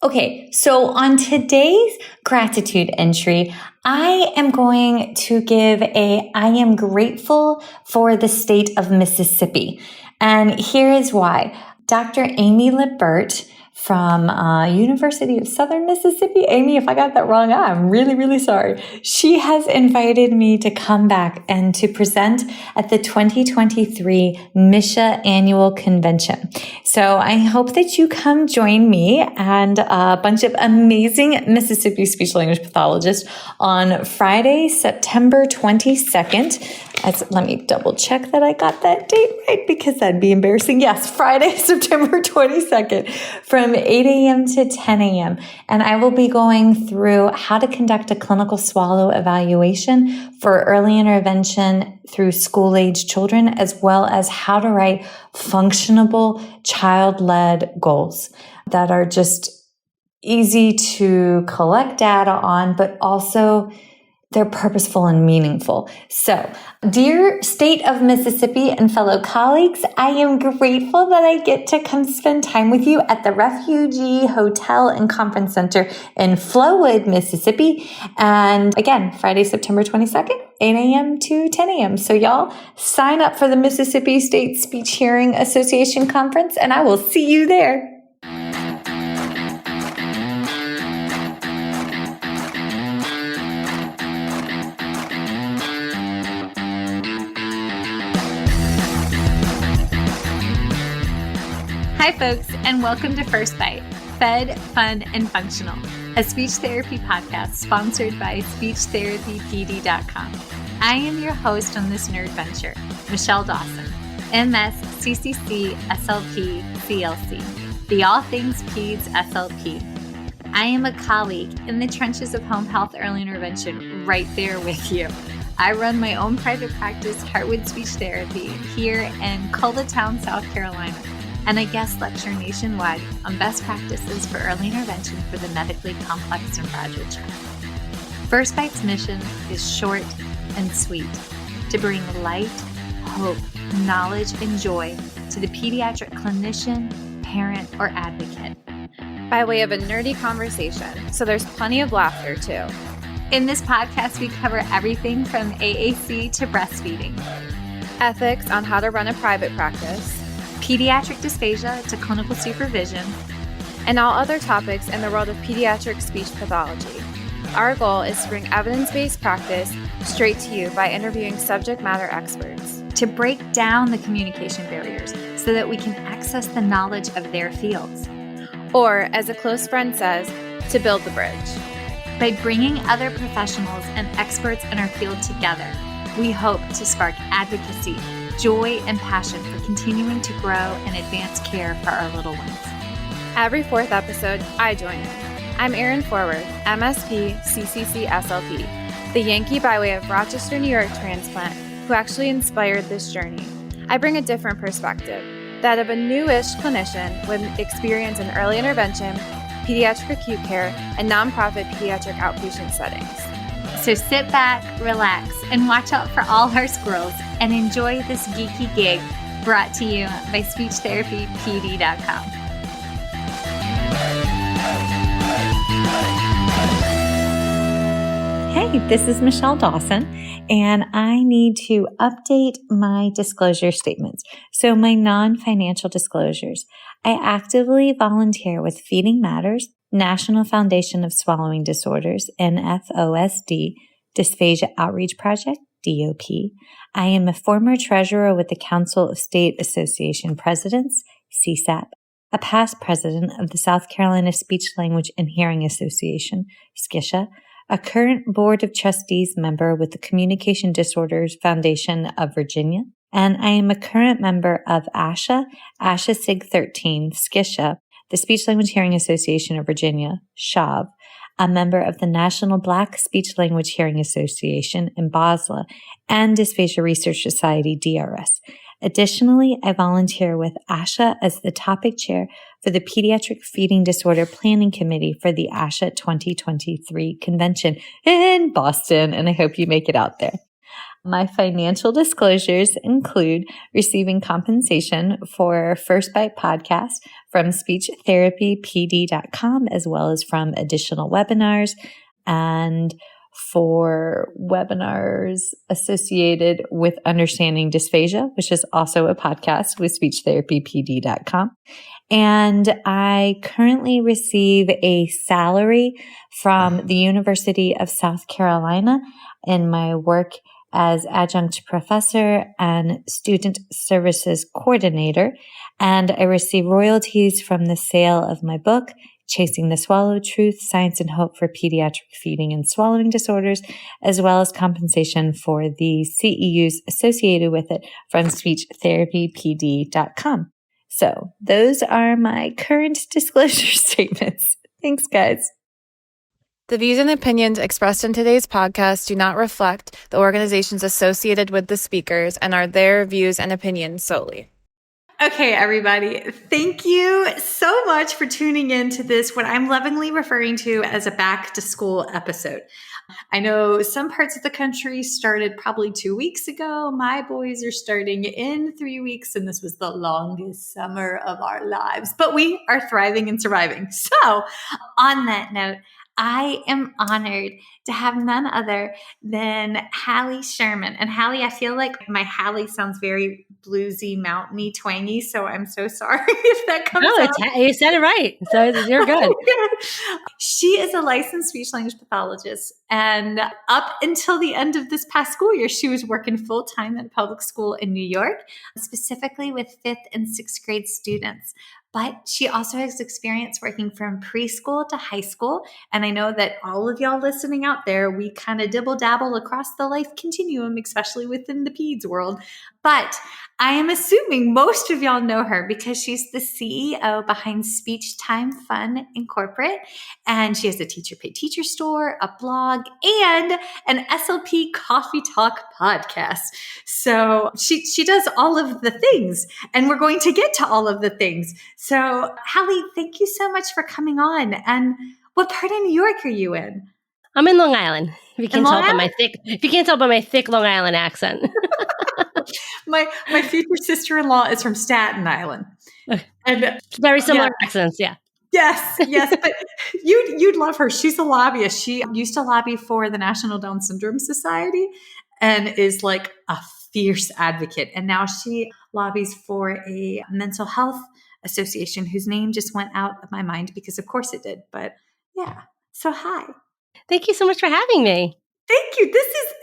Okay, so on today's gratitude entry, I am going to give I am grateful for the state of Mississippi. And here is why. Dr. Amy Lippert from University of Southern Mississippi. Amy, if I got that wrong, I'm really, really sorry. She has invited me to come back and to present at the 2023 MISHA Annual Convention. So I hope that you come join me and a bunch of amazing Mississippi speech language pathologists on Friday, September 22nd. Let me double check that I got that date right because that'd be embarrassing. Yes, Friday, September 22nd from 8 a.m. to 10 a.m. And I will be going through how to conduct a clinical swallow evaluation for early intervention through school-age children, as well as how to write functionable child-led goals that are just easy to collect data on, but also they're purposeful and meaningful. So, dear state of Mississippi and fellow colleagues, I am grateful that I get to come spend time with you at the Refugee Hotel and Conference Center in Flowood, Mississippi. And again, Friday, September 22nd, 8 a.m. to 10 a.m. So y'all sign up for the Mississippi State Speech Hearing Association Conference, and I will see you there. Hi, folks, and welcome to First Bite, Fed, Fun, and Functional, a speech therapy podcast sponsored by SpeechTherapyPD.com. I am your host on this nerd venture, Michelle Dawson, MS, CCC-SLP, CLC, the All Things Peds SLP. I am a colleague in the trenches of home health early intervention right there with you. I run my own private practice, Heartwood Speech Therapy, here in Culvertown, South Carolina, and I guest lecture nationwide on best practices for early intervention for the medically complex and fragile child. First Bite's mission is short and sweet, to bring light, hope, knowledge, and joy to the pediatric clinician, parent, or advocate. By way of a nerdy conversation, so there's plenty of laughter too. In this podcast, we cover everything from AAC to breastfeeding, ethics on how to run a private practice, pediatric dysphagia to clinical supervision, and all other topics in the world of pediatric speech pathology. Our goal is to bring evidence-based practice straight to you by interviewing subject matter experts. To break down the communication barriers so that we can access the knowledge of their fields. Or, as a close friend says, to build the bridge. By bringing other professionals and experts in our field together, we hope to spark advocacy, joy, and passion for continuing to grow and advance care for our little ones. Every fourth episode, I join in. I'm Erin Forward, MSP, CCC-SLP, the Yankee by way of Rochester, New York transplant who actually inspired this journey. I bring a different perspective, that of a newish clinician with experience in early intervention, pediatric acute care, and nonprofit pediatric outpatient settings. So sit back, relax, and watch out for all our squirrels and enjoy this geeky gig brought to you by SpeechTherapyPD.com. Hey, this is Michelle Dawson, and I need to update my disclosure statements. So my non-financial disclosures. I actively volunteer with Feeding Matters, National Foundation of Swallowing Disorders, NFOSD, Dysphagia Outreach Project, DOP. I am a former treasurer with the Council of State Association Presidents, CSAP, a past president of the South Carolina Speech, Language, and Hearing Association, SCISHA, a current Board of Trustees member with the Communication Disorders Foundation of Virginia, and I am a current member of ASHA SIG 13, SCISHA, the Speech Language Hearing Association of Virginia, SHAV, a member of the National Black Speech Language Hearing Association in Basel, and Dysphagia Research Society, DRS. Additionally, I volunteer with ASHA as the topic chair for the Pediatric Feeding Disorder Planning Committee for the ASHA 2023 convention in Boston, and I hope you make it out there. My financial disclosures include receiving compensation for First Bite podcast from speechtherapypd.com, as well as from additional webinars and for webinars associated with Understanding Dysphagia, which is also a podcast with speechtherapypd.com. And I currently receive a salary from the University of South Carolina in my work as adjunct professor and student services coordinator. And I receive royalties from the sale of my book, Chasing the Swallow: Truth, Science, and Hope for Pediatric Feeding and Swallowing Disorders, as well as compensation for the CEUs associated with it from speechtherapypd.com. So those are my current disclosure statements. Thanks, guys. The views and opinions expressed in today's podcast do not reflect the organizations associated with the speakers and are their views and opinions solely. Okay, everybody, thank you so much for tuning in to this, what I'm lovingly referring to as a back to school episode. I know some parts of the country started probably 2 weeks ago. My boys are starting in 3 weeks, and this was the longest summer of our lives, but we are thriving and surviving. So on that note, I am honored to have none other than Hallie Sherman. And Hallie, I feel like my Hallie sounds very bluesy, mountainy, twangy, so I'm so sorry if that comes out. You said it right. So you're good. She is a licensed speech language pathologist. And up until the end of this past school year, she was working full-time at a public school in New York, specifically with 5th and 6th grade students. But she also has experience working from preschool to high school. And I know that all of y'all listening out there, we kind of dibble dabble across the life continuum, especially within the peds world. But I am assuming most of y'all know her because she's the CEO behind Speech Time Fun Incorporate. And she has a Teacher Pay Teacher store, a blog, and an SLP Coffee Talk podcast. So she does all of the things, and we're going to get to all of the things. So Hallie, thank you so much for coming on. And what part of New York are you in? I'm in Long Island. If you can't tell by my thick Long Island accent. My future sister-in-law is from Staten Island. And very similar accents, yeah. Yes, but you'd love her. She's a lobbyist. She used to lobby for the National Down Syndrome Society and is like a fierce advocate. And now she lobbies for a mental health association whose name just went out of my mind because of course it did. But yeah, so hi. Thank you so much for having me. Thank you.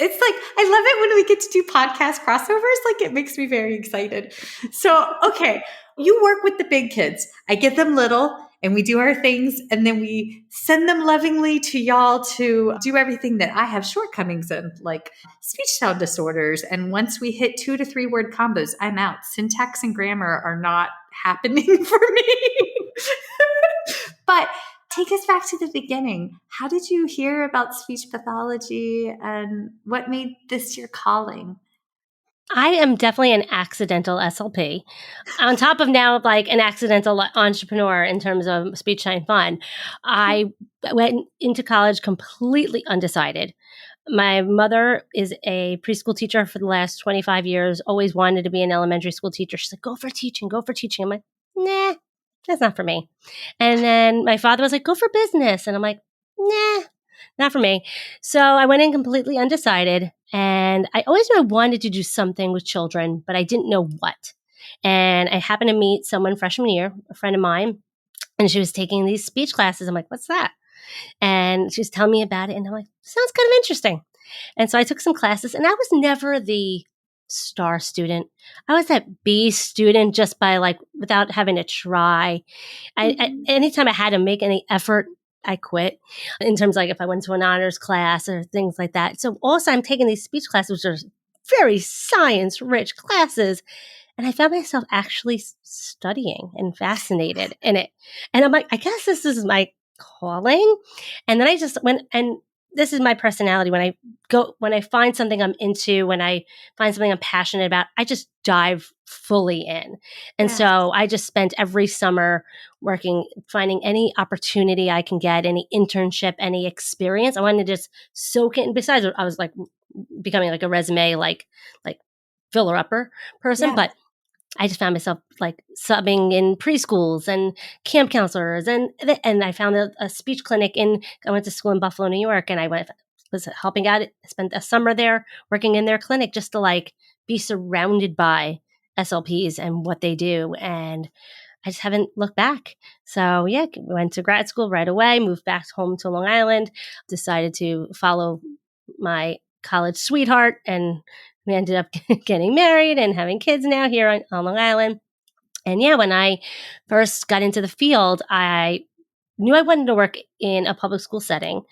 It's like, I love it when we get to do podcast crossovers. Like, it makes me very excited. So, okay, you work with the big kids. I get them little and we do our things and then we send them lovingly to y'all to do everything that I have shortcomings in, like speech sound disorders. And once we hit 2 to 3 word combos, I'm out. Syntax and grammar are not happening for me. But take us back to the beginning. How did you hear about speech pathology and what made this your calling? I am definitely an accidental SLP. On top of now, like an accidental entrepreneur in terms of Speech Time Fun. I went into college completely undecided. My mother is a preschool teacher for the last 25 years, always wanted to be an elementary school teacher. She's like, go for teaching. I'm like, nah, that's not for me. And then my father was like, go for business. And I'm like, nah, not for me. So I went in completely undecided. And I always knew I wanted to do something with children, but I didn't know what. And I happened to meet someone freshman year, a friend of mine, and she was taking these speech classes. I'm like, what's that? And she was telling me about it. And I'm like, sounds kind of interesting. And so I took some classes, and I was never the star student. I was that B student just by like, without having to try. Anytime I had to make any effort, I quit in terms of like if I went to an honors class or things like that. So also I'm taking these speech classes, which are very science rich classes. And I found myself actually studying and fascinated in it. And I'm like, I guess this is my calling. And then I just went, and this is my personality. When I find something I'm into, when I find something I'm passionate about, I just dive fully in. And so I just spent every summer working, finding any opportunity I can get, any internship, any experience. I wanted to just soak it. And besides, I was like becoming like a resume, like filler upper person. Yeah. But I just found myself like subbing in preschools and camp counselors, and I found a speech clinic I went to school in Buffalo, New York, and was helping out. I spent a summer there working in their clinic just to like be surrounded by SLPs and what they do, and I just haven't looked back. So yeah, went to grad school right away, moved back home to Long Island, decided to follow my college sweetheart, and we ended up getting married and having kids now here on Long Island. And yeah, when I first got into the field, I knew I wanted to work in a public school setting.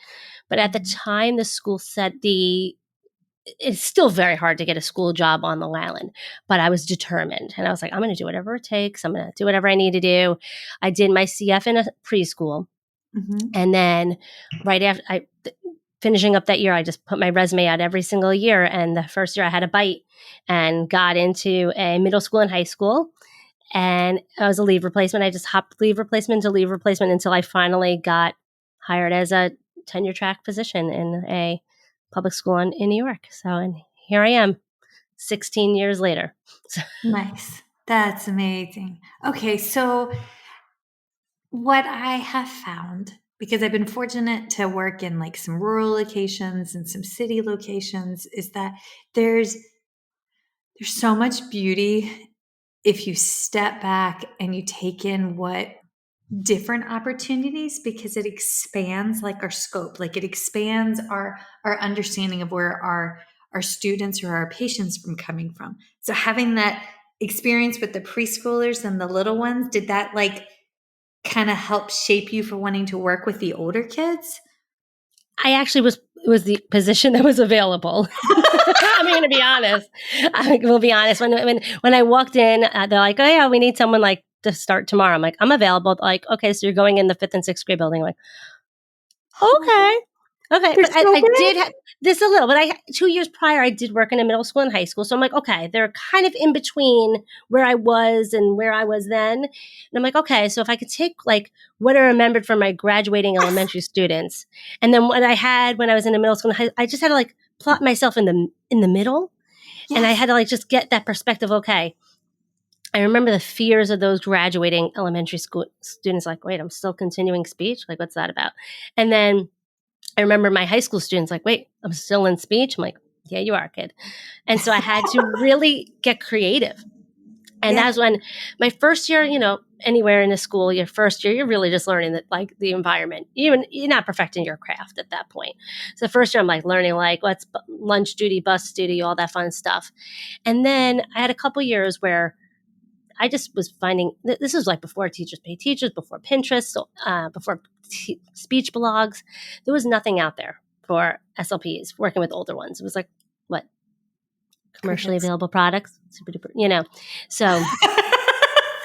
But at the time, the school set it's still very hard to get a school job on Long Island, but I was determined. And I was like, I'm going to do whatever it takes. I'm going to do whatever I need to do. I did my CF in a preschool. Mm-hmm. And then right after finishing up that year, I just put my resume out every single year. And the first year I had a bite and got into a middle school and high school. And I was a leave replacement. I just hopped leave replacement to leave replacement until I finally got hired as a tenure track position in a public school in New York. So, and here I am 16 years later. Nice. That's amazing. Okay. So what I have found, because I've been fortunate to work in like some rural locations and some city locations, is that there's so much beauty if you step back and you take in what different opportunities, because it expands like our scope, like it expands our understanding of where our students or our patients from coming from. So having that experience with the preschoolers and the little ones, did that like kind of help shape you for wanting to work with the older kids? I actually was the position that was available. I'm going to be honest. I will be honest. When I walked in, they're like, "Oh yeah, we need someone like to start tomorrow." I'm like, "I'm available." Like, okay, so you're going in the 5th and 6th grade building. I'm like, okay. Okay, They're but so I good. did have this a little, but 2 years prior, I did work in a middle school and high school. So I'm like, okay, they're kind of in between where I was and where I was then. And I'm like, okay, so if I could take like what I remembered from my graduating elementary students, and then what I had when I was in the middle school and high, I just had to like plot myself in the middle, and I Yes. had to like just get that perspective. Okay, I remember the fears of those graduating elementary school students. Like, wait, I'm still continuing speech. Like, what's that about? And then I remember my high school students like, wait, I'm still in speech. I'm like, yeah, you are, kid. And so I had to really get creative. And Yeah. that was when my first year, anywhere in the school, your first year, you're really just learning that like the environment. You're not perfecting your craft at that point. So the first year I'm like learning like what's lunch duty, bus duty, all that fun stuff. And then I had a couple years where I just was finding this was like before Teachers Pay Teachers, before Pinterest, before speech blogs. There was nothing out there for SLPs working with older ones. It was like, what? Commercially Crickets. available products? Super duper, So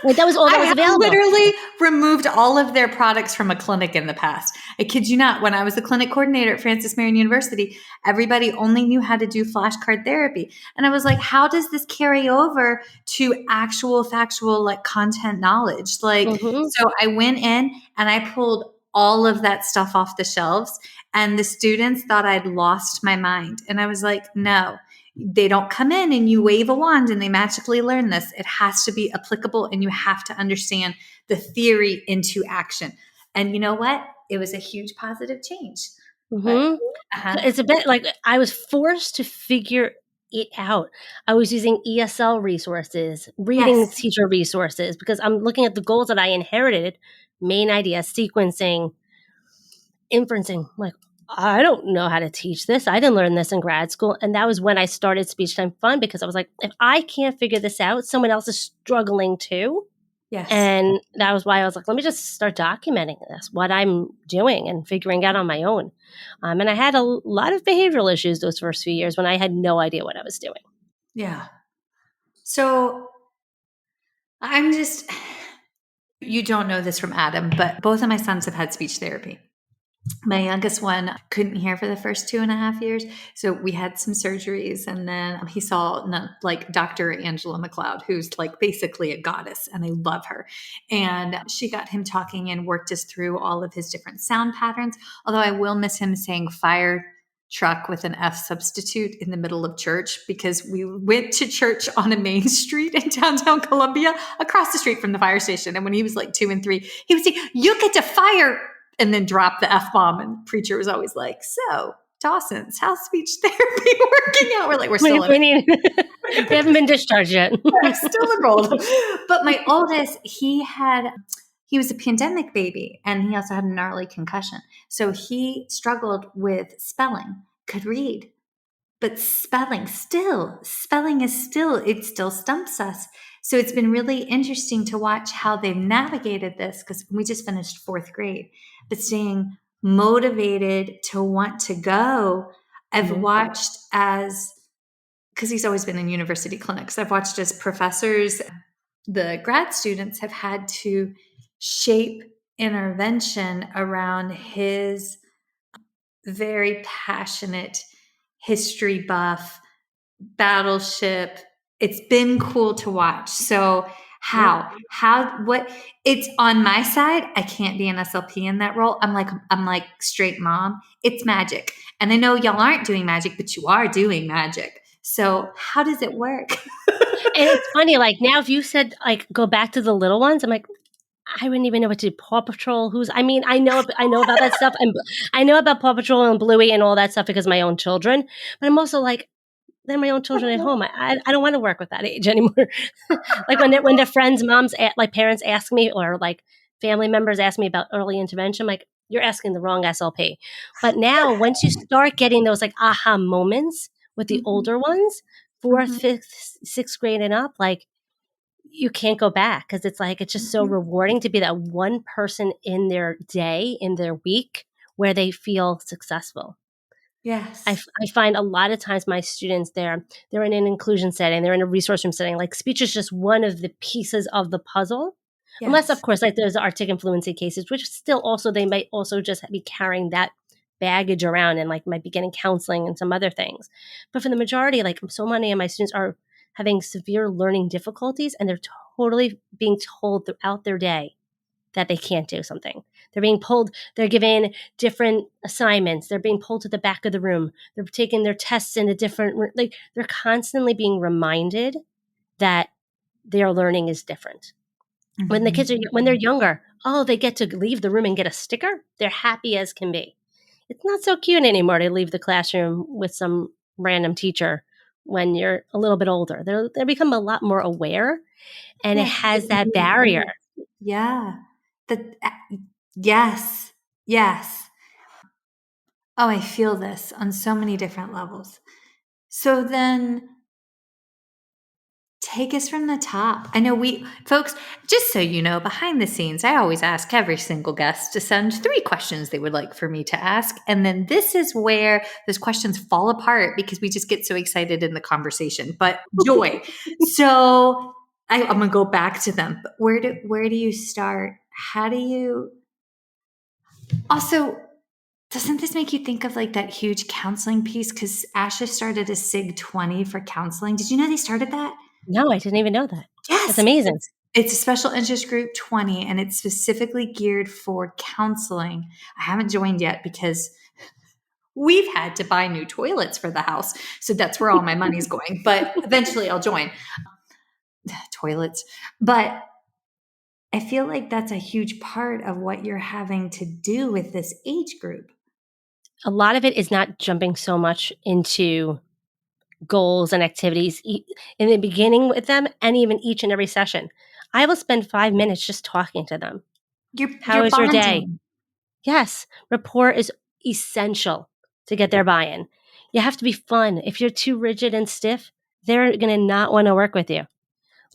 like, that was all that was I have available. literally removed all of their products from a clinic in the past. I kid you not. When I was the clinic coordinator at Francis Marion University, everybody only knew how to do flashcard therapy. And I was like, how does this carry over to actual factual like content knowledge? Like, Mm-hmm. so I went in and I pulled all of that stuff off the shelves, and the students thought I'd lost my mind. And I was like, no. They don't come in and you wave a wand and they magically learn this. It has to be applicable, and you have to understand the theory into action. And you know what? It was a huge positive change. But, Mm-hmm. It's a bit like I was forced to figure it out. I was using ESL resources, reading yes. teacher resources, because I'm looking at the goals that I inherited, main idea, sequencing, inferencing. I'm like, I don't know how to teach this. I didn't learn this in grad school. And that was when I started Speech Time Fun, because I was like, if I can't figure this out, someone else is struggling too. Yes. And that was why I was like, let me just start documenting this, what I'm doing and figuring out on my own. And I had a lot of behavioral issues those first few years when I had no idea what I was doing. Yeah. So you don't know this from Adam, but both of my sons have had speech therapy. My youngest one couldn't hear for the first 2.5 years. So we had some surgeries, and then he saw like Dr. Angela McLeod, who's like basically a goddess, and I love her. And she got him talking and worked us through all of his different sound patterns. Although I will miss him saying fire truck with an F substitute in the middle of church because we went to church on a main street in downtown Columbia across the street from the fire station. And when he was like 2 and 3, he would say, "You get to fire," and then drop the F-bomb. And preacher was always like, "So Dawson's, how's speech therapy working out?" We're like, we're still we haven't been discharged yet. I'm still enrolled. But my oldest, he was a pandemic baby, and he also had a gnarly concussion. So he struggled with spelling, could read, but spelling it still stumps us. So it's been really interesting to watch how they've navigated this, because we just finished 4th grade, but staying motivated to want to go. I've watched because he's always been in university clinics, I've watched as professors, the grad students have had to shape intervention around his very passionate history buff, battleship. It's been cool to watch. So what it's on my side, I can't be an SLP in that role. I'm like straight mom. It's magic. And I know y'all aren't doing magic, but you are doing magic. So how does it work? And it's funny, like now if you said like go back to the little ones, I'm like, I wouldn't even know what to do. Paw Patrol, I know about that stuff. And I know about Paw Patrol and Bluey and all that stuff because of my own children. But I'm also like, they're my own children at home. I don't want to work with that age anymore. Like when their friends, moms, like parents ask me, or like family members ask me about early intervention, I'm like, you're asking the wrong SLP. But now once you start getting those like aha moments with the older ones, 4th, 5th, 6th grade and up, like you can't go back, because it's like, it's just so rewarding to be that one person in their day, in their week, where they feel successful. Yes. I find a lot of times my students, they're in an inclusion setting, they're in a resource room setting. Like speech is just one of the pieces of the puzzle. Yes. Unless, of course, like there's the Arctic and fluency cases, which still also, they might also just be carrying that baggage around and like might be getting counseling and some other things. But for the majority, like so many of my students are having severe learning difficulties, and they're totally being told throughout their day that they can't do something. They're being pulled, they're given different assignments, they're being pulled to the back of the room, they're taking their tests in a different, like they're constantly being reminded that their learning is different. When the kids when they're younger, they get to leave the room and get a sticker, they're happy as can be. It's not so cute anymore to leave the classroom with some random teacher when you're a little bit older. They become a lot more aware, and it has that barrier. Yeah. Yes. Oh, I feel this on so many different levels. So then take us from the top. I know folks, just so you know, behind the scenes, I always ask every single guest to send 3 questions they would like for me to ask. And then this is where those questions fall apart because we just get so excited in the conversation. But joy. So I'm going to go back to them. But where do you start? How do you also, doesn't this make you think of like that huge counseling piece? Because ASHA started a SIG 20 for counseling. Did you know they started that? No, I didn't even know that. Yes. That's amazing. It's a special interest group 20, and it's specifically geared for counseling. I haven't joined yet because we've had to buy new toilets for the house. So that's where all my money's going. But eventually I'll join. Toilets. But I feel like that's a huge part of what you're having to do with this age group. A lot of it is not jumping so much into goals and activities in the beginning with them, and even each and every session. I will spend 5 minutes just talking to them. How is your day? Yes. Rapport is essential to get their buy-in. You have to be fun. If you're too rigid and stiff, they're going to not want to work with you.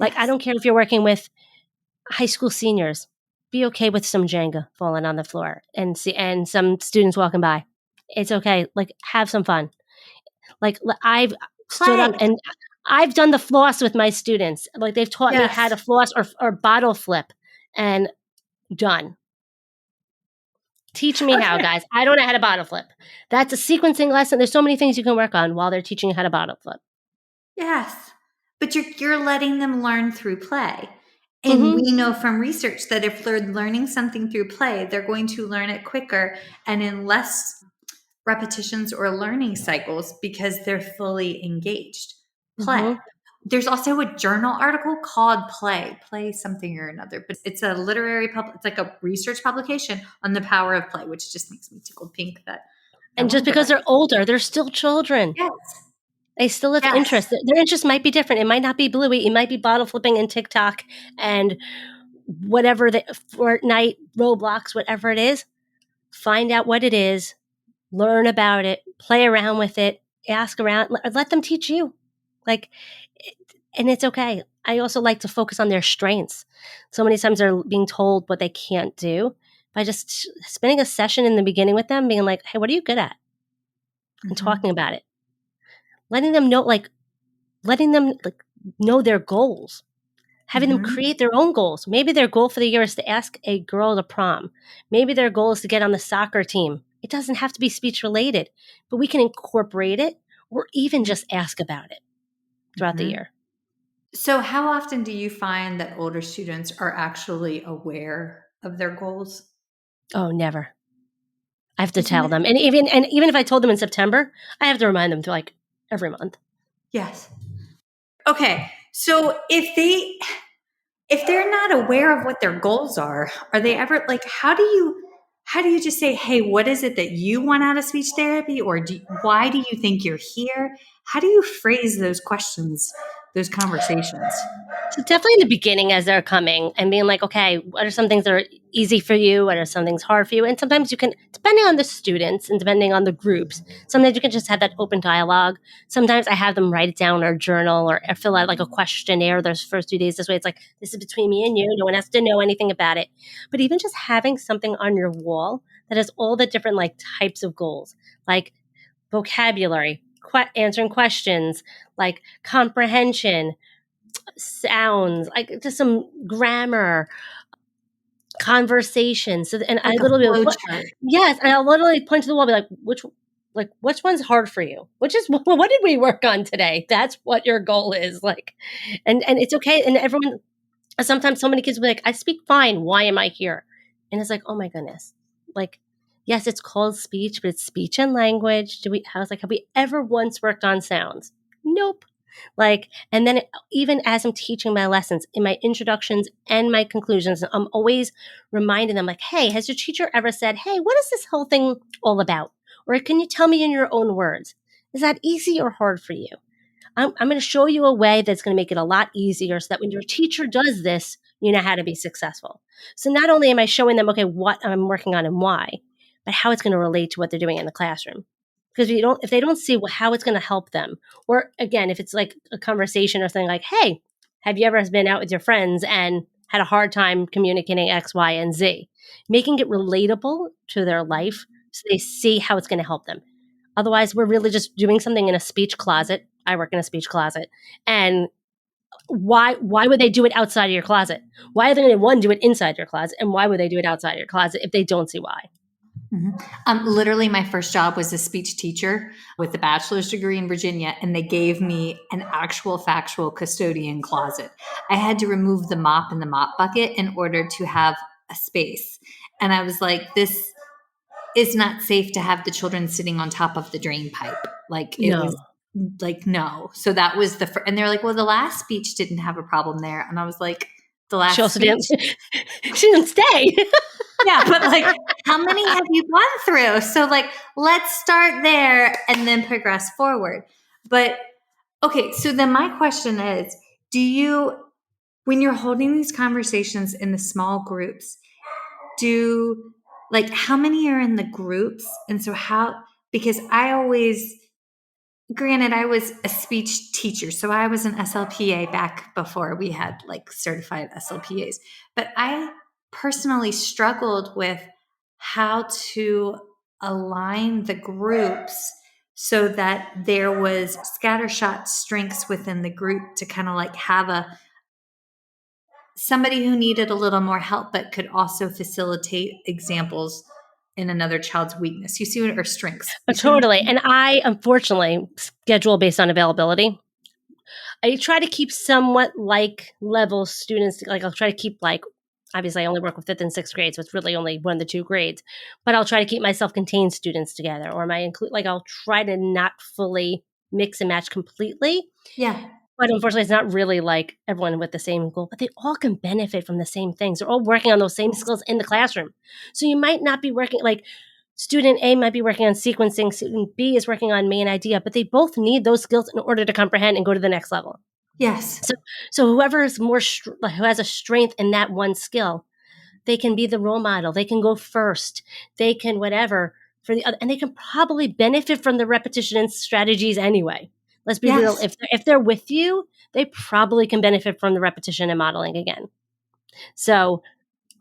Like, I don't care if you're working with high school seniors. Be okay with some Jenga falling on the floor and some students walking by. It's okay. Like, have some fun. Like, I've stood up and I've done the floss with my students. Like, they've taught me how to floss or bottle flip, and done. Teach me how, guys. I don't know how to bottle flip. That's a sequencing lesson. There's so many things you can work on while they're teaching you how to bottle flip. Yes. But you're letting them learn through play. And we know from research that if they're learning something through play, they're going to learn it quicker and in less repetitions or learning cycles because they're fully engaged. Play. Mhm. There's also a journal article called Play something or another, but it's a it's like a research publication on the power of play, which just makes me tickled pink that I And just won't go because back. they're older, they're still children. Yes. They still have Yes. interests. Their interests might be different. It might not be Bluey. It might be bottle flipping and TikTok and whatever the Fortnite, Roblox, whatever it is. Find out what it is, learn about it, play around with it, ask around, let them teach you. Like, and it's okay. I also like to focus on their strengths. So many times they're being told what they can't do by just spending a session in the beginning with them, being like, hey, what are you good at? And talking about it. Letting them know know their goals. Having them create their own goals. Maybe their goal for the year is to ask a girl to prom. Maybe their goal is to get on the soccer team. It doesn't have to be speech related, but we can incorporate it or even just ask about it throughout the year. So how often do you find that older students are actually aware of their goals? Oh, never. I have to tell them. And even if I told them in September, I have to remind them to like every month. Yes. Okay. So if they're not aware of what their goals are they ever like how do you just say, hey, what is it that you want out of speech therapy, or why do you think you're here? How do you phrase those questions, those conversations? So definitely in the beginning as they're coming and being like, okay, what are some things that are easy for you? What are some things hard for you? And sometimes you can, depending on the students and depending on the groups, sometimes you can just have that open dialogue. Sometimes I have them write it down or journal or fill out like a questionnaire those first 2 days. This way it's like, this is between me and you. No one has to know anything about it. But even just having something on your wall that has all the different like types of goals, like vocabulary, answering questions, like comprehension, sounds, like just some grammar, conversation. So, and Like I a literally, flow what, chart. yes, and I'll literally point to the wall, be which one's hard for you? Which is what did we work on today? That's what your goal is, like, and it's okay. And everyone, sometimes so many kids will be like, I speak fine. Why am I here? And it's like, oh my goodness, like. Yes, it's called speech, but it's speech and language. I was like, have we ever once worked on sounds? Nope. Like, and then even as I'm teaching my lessons in my introductions and my conclusions, I'm always reminding them like, hey, has your teacher ever said, hey, what is this whole thing all about? Or can you tell me in your own words? Is that easy or hard for you? I'm going to show you a way that's going to make it a lot easier so that when your teacher does this, you know how to be successful. So not only am I showing them, okay, what I'm working on and why, but how it's going to relate to what they're doing in the classroom. Because if they don't see how it's going to help them, or again, if it's like a conversation or something like, hey, have you ever been out with your friends and had a hard time communicating X, Y, and Z? Making it relatable to their life so they see how it's going to help them. Otherwise, we're really just doing something in a speech closet. I work in a speech closet. And why would they do it outside of your closet? Why are they going to, one, do it inside your closet? And why would they do it outside your closet if they don't see why? Literally, my first job was a speech teacher with a bachelor's degree in Virginia, and they gave me an actual factual custodian closet. I had to remove the mop in the mop bucket in order to have a space. And I was like, this is not safe to have the children sitting on top of the drain pipe. Like, it was like, no. So that was and they're like, well, the last speech didn't have a problem there. And I was like, the last She also speech? she didn't stay. Yeah, but like, how many have you gone through? So like, let's start there and then progress forward. But okay, so then my question is, when you're holding these conversations in the small groups, how many are in the groups? And so because granted, I was a speech teacher, so I was an SLPA back before we had like certified SLPAs. But I personally struggled with how to align the groups so that there was scattershot strengths within the group to kind of like have somebody who needed a little more help, but could also facilitate examples in another child's weakness. You see what or strengths? Totally. And I, unfortunately, schedule based on availability. I try to keep somewhat like level students. Like I'll try to keep like Obviously, I only work with 5th and 6th grades, so it's really only 1 to 2 grades. But I'll try to keep my self-contained students together, or I'll try to not fully mix and match completely. Yeah. But unfortunately, it's not really like everyone with the same goal, but they all can benefit from the same things. They're all working on those same skills in the classroom. So you might not be working like student A might be working on sequencing, student B is working on main idea, but they both need those skills in order to comprehend and go to the next level. Yes. So whoever is who has a strength in that one skill, they can be the role model. They can go first. They can whatever for the other, and they can probably benefit from the repetition and strategies anyway. Let's be real. Yes. If they're with you, they probably can benefit from the repetition and modeling again. So,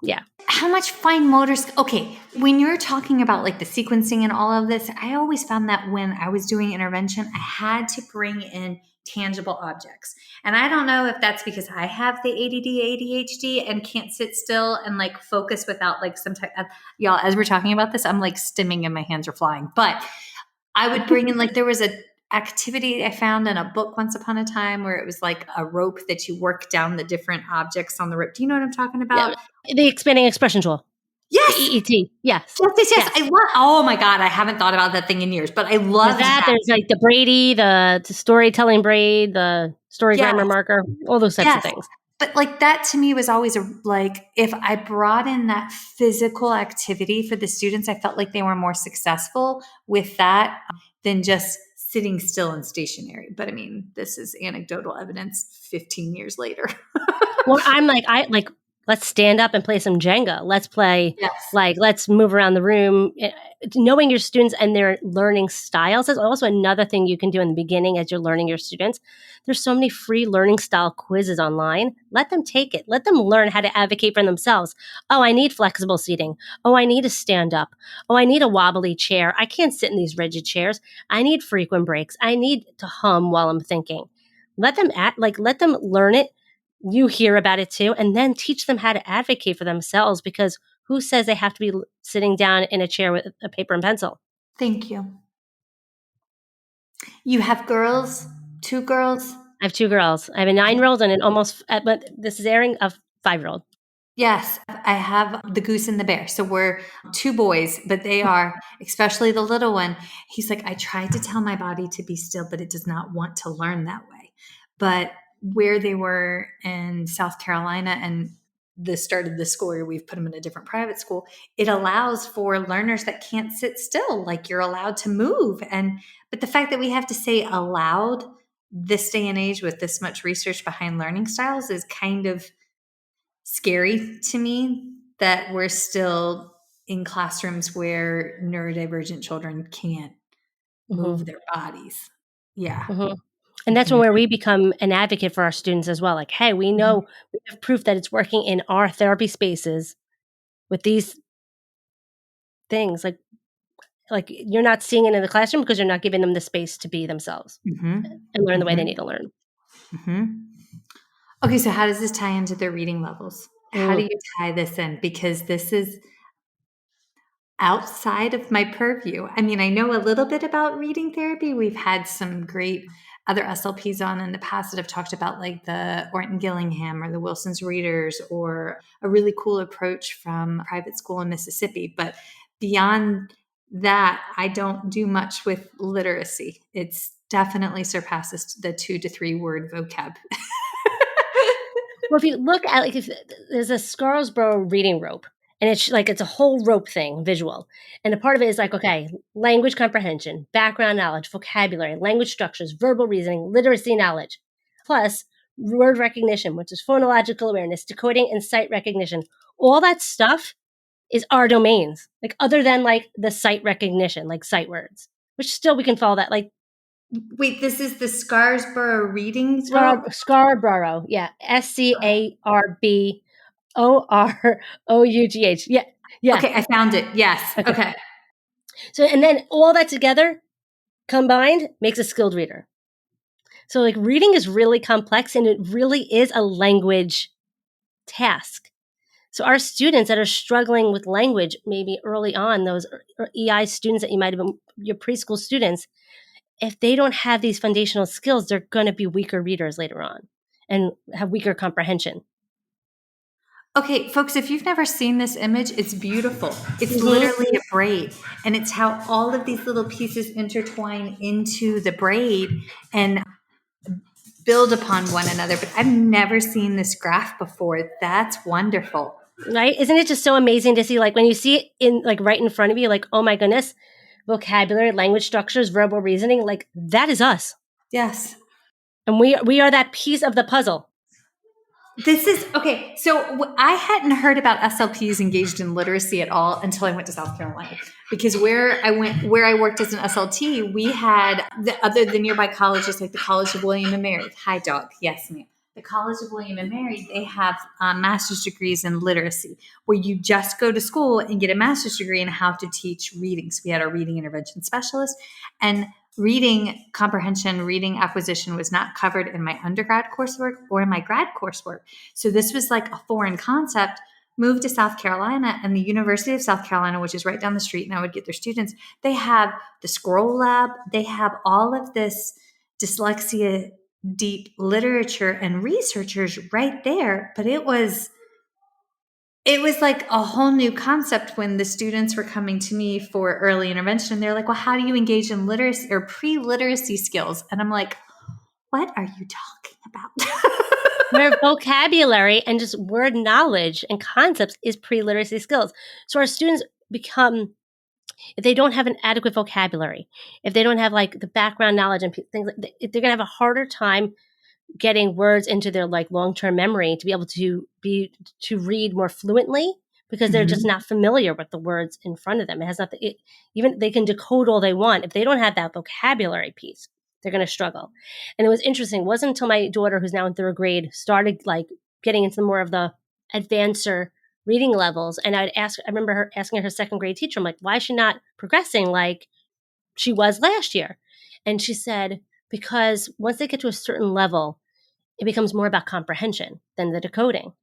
yeah. How much fine motor okay, when you're talking about like the sequencing and all of this, I always found that when I was doing intervention, I had to bring in tangible objects. And I don't know if that's because I have the ADD, ADHD and can't sit still and like focus without like some type of, y'all, as we're talking about this, I'm like stimming and my hands are flying. But I would bring in like, there was a activity I found in a book once upon a time where it was like a rope that you work down the different objects on the rope. Do you know what I'm talking about? The expanding expression tool. Yes. The EET. Yes. Yes. I love, oh my God, I haven't thought about that thing in years, but I love that. There's like the Brady, the storytelling braid, the story grammar marker, all those types of things. But like that to me was always like, if I brought in that physical activity for the students, I felt like they were more successful with that than just sitting still and stationary. But I mean, this is anecdotal evidence 15 years later. Well, I'm like, let's stand up and play some Jenga. Let's play, let's move around the room. Knowing your students and their learning styles is also another thing you can do in the beginning as you're learning your students. There's so many free learning style quizzes online. Let them take it. Let them learn how to advocate for themselves. Oh, I need flexible seating. Oh, I need to stand up. Oh, I need a wobbly chair. I can't sit in these rigid chairs. I need frequent breaks. I need to hum while I'm thinking. Let them learn it. You hear about it too, and then teach them how to advocate for themselves, because who says they have to be sitting down in a chair with a paper and pencil? Thank you. You have girls, 2 girls? I have 2 girls. I have a 9-year-old and but this is airing, a 5-year-old. Yes, I have the goose and the bear. So we're 2 boys, but they are, especially the little one. He's like, I tried to tell my body to be still, but it does not want to learn that way. But where they were in South Carolina and the start of the school year, we've put them in a different private school. It allows for learners that can't sit still, like you're allowed to move. But the fact that we have to say allowed this day and age with this much research behind learning styles is kind of scary to me, that we're still in classrooms where neurodivergent children can't move their bodies. Yeah. Mm-hmm. And that's where we become an advocate for our students as well. Like, hey, we know we have proof that it's working in our therapy spaces with these things. Like you're not seeing it in the classroom because you're not giving them the space to be themselves and learn the way they need to learn. Okay, so how does this tie into their reading levels? How do you tie this in? Because this is outside of my purview. I mean, I know a little bit about reading therapy. We've had some great other SLPs on in the past that have talked about like the Orton Gillingham or the Wilson's Readers, or a really cool approach from a private school in Mississippi. But beyond that, I don't do much with literacy. It's definitely surpasses the 2 to 3 word vocab. Well, if you look at if there's a Scarsborough reading rope, and it's a whole rope thing, visual. And a part of it is like, okay, language comprehension, background knowledge, vocabulary, language structures, verbal reasoning, literacy knowledge, plus word recognition, which is phonological awareness, decoding, and sight recognition. All that stuff is our domains, like other than like the sight recognition, like sight words, which still we can follow that. Like, wait, this is the Scarsborough reading Scarborough, yeah, SCARBOROUGH, yeah. Okay, I found it. Yes. Okay. So, and then all that together combined makes a skilled reader. So, like, reading is really complex, and it really is a language task. So our students that are struggling with language, maybe early on, those EI students that you might have been, your preschool students, if they don't have these foundational skills, they're going to be weaker readers later on and have weaker comprehension. Okay, folks, if you've never seen this image, it's beautiful. It's Mm-hmm. literally a braid, and it's how all of these little pieces intertwine into the braid and build upon one another. But I've never seen this graph before. That's wonderful. Right? Isn't it just so amazing to see, like, when you see it in, like, right in front of you, like, oh my goodness, vocabulary, language structures, verbal reasoning, like, that is us. Yes. And we are that piece of the puzzle. This is okay. So I hadn't heard about SLPs engaged in literacy at all until I went to South Carolina. Because where I worked as an SLT, we had the nearby colleges, like the College of William and Mary. Hi, dog. Yes, ma'am. The College of William and Mary, they have master's degrees in literacy, where you just go to school and get a master's degree in how to teach reading. So we had our reading intervention specialist, and reading comprehension, reading acquisition was not covered in my undergrad coursework or in my grad coursework. So this was like a foreign concept. Moved to South Carolina, and the University of South Carolina, which is right down the street, and I would get their students, they have the scroll lab, they have all of this dyslexia deep literature and researchers right there. But it was like a whole new concept when the students were coming to me for early intervention. They're like, well, how do you engage in literacy or pre-literacy skills? And I'm like, what are you talking about? Where vocabulary and just word knowledge and concepts is pre-literacy skills. So our students become, if they don't have an adequate vocabulary, if they don't have like the background knowledge and things, they're going to have a harder time getting words into their like long-term memory to be able to read more fluently, because they're just not familiar with the words in front of them. It has nothing. Even they can decode all they want. If they don't have that vocabulary piece, they're going to struggle. And it was interesting. It wasn't until my daughter, who's now in third grade, started like getting into more of the advancer reading levels. And I remember her asking her second grade teacher, I'm like, why is she not progressing like she was last year? And she said, because once they get to a certain level, it becomes more about comprehension than the decoding.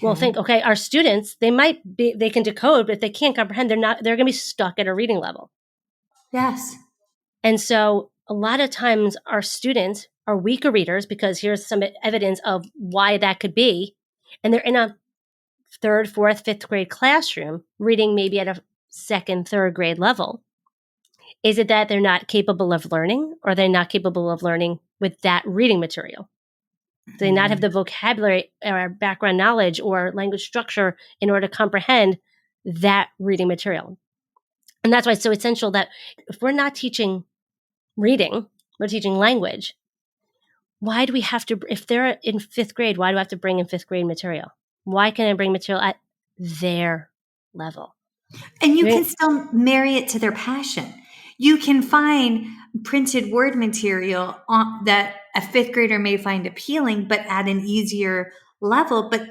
Well, think, okay, our students, they can decode, but if they can't comprehend, they're going to be stuck at a reading level. Yes. And so a lot of times our students are weaker readers, because here's some evidence of why that could be. And they're in a third, fourth, fifth grade classroom reading maybe at a second, third grade level. Is it that they're not capable of learning, or they're not capable of learning with that reading material? Do they not have the vocabulary or background knowledge or language structure in order to comprehend that reading material? And that's why it's so essential that if we're not teaching reading, we're teaching language. Why do we have to, if they're in fifth grade, why do I have to bring in fifth grade material? Why can't I bring material at their level? And you can still marry it to their passion. You can find printed word material that a fifth grader may find appealing, but at an easier level. But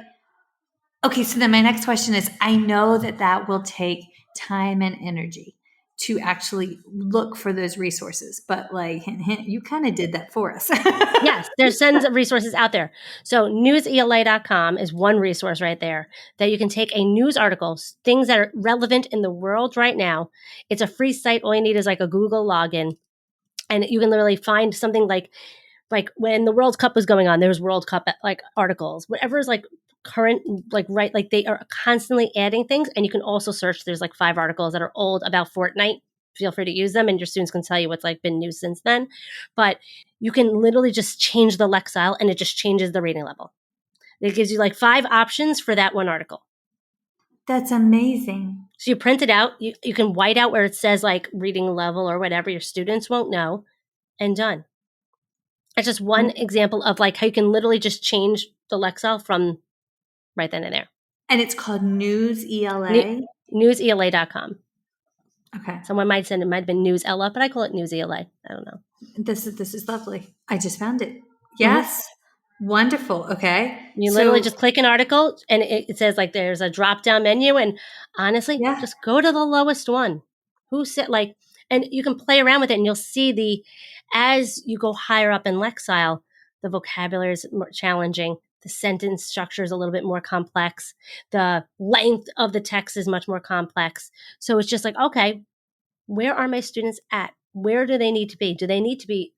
okay, so then my next question is, I know that will take time and energy to actually look for those resources, but like, hint, hint, you kind of did that for us. Yes, there's tons of resources out there. So newsela.com is one resource right there that you can take a news article, things that are relevant in the world right now. It's a free site. All you need is like a Google login, and you can literally find something like when the World Cup was going on, there was World Cup like articles, whatever is like current, like right, like they are constantly adding things. And you can also search. There's like 5 articles that are old about Fortnite. Feel free to use them, and your students can tell you what's like been new since then. But you can literally just change the lexile, and it just changes the reading level. It gives you like 5 options for that one article. That's amazing. So you print it out. You can white out where it says like reading level or whatever. Your students won't know, and done. It's just one example of like how you can literally just change the lexile from right then and there. And it's called NewsELA? NewsELA.com. Okay. Someone might send it might have been NewsELA, but I call it NewsELA. I don't know. This is lovely. I just found it. Yes. Mm-hmm. Wonderful. Okay. You literally just click an article, and it says like there's a drop down menu, and honestly, just go to the lowest one. Who said like, and you can play around with it, and you'll see as you go higher up in lexile, the vocabulary is more challenging. The sentence structure is a little bit more complex. The length of the text is much more complex. So it's just like, okay, where are my students at? Where do they need to be? Do they need to be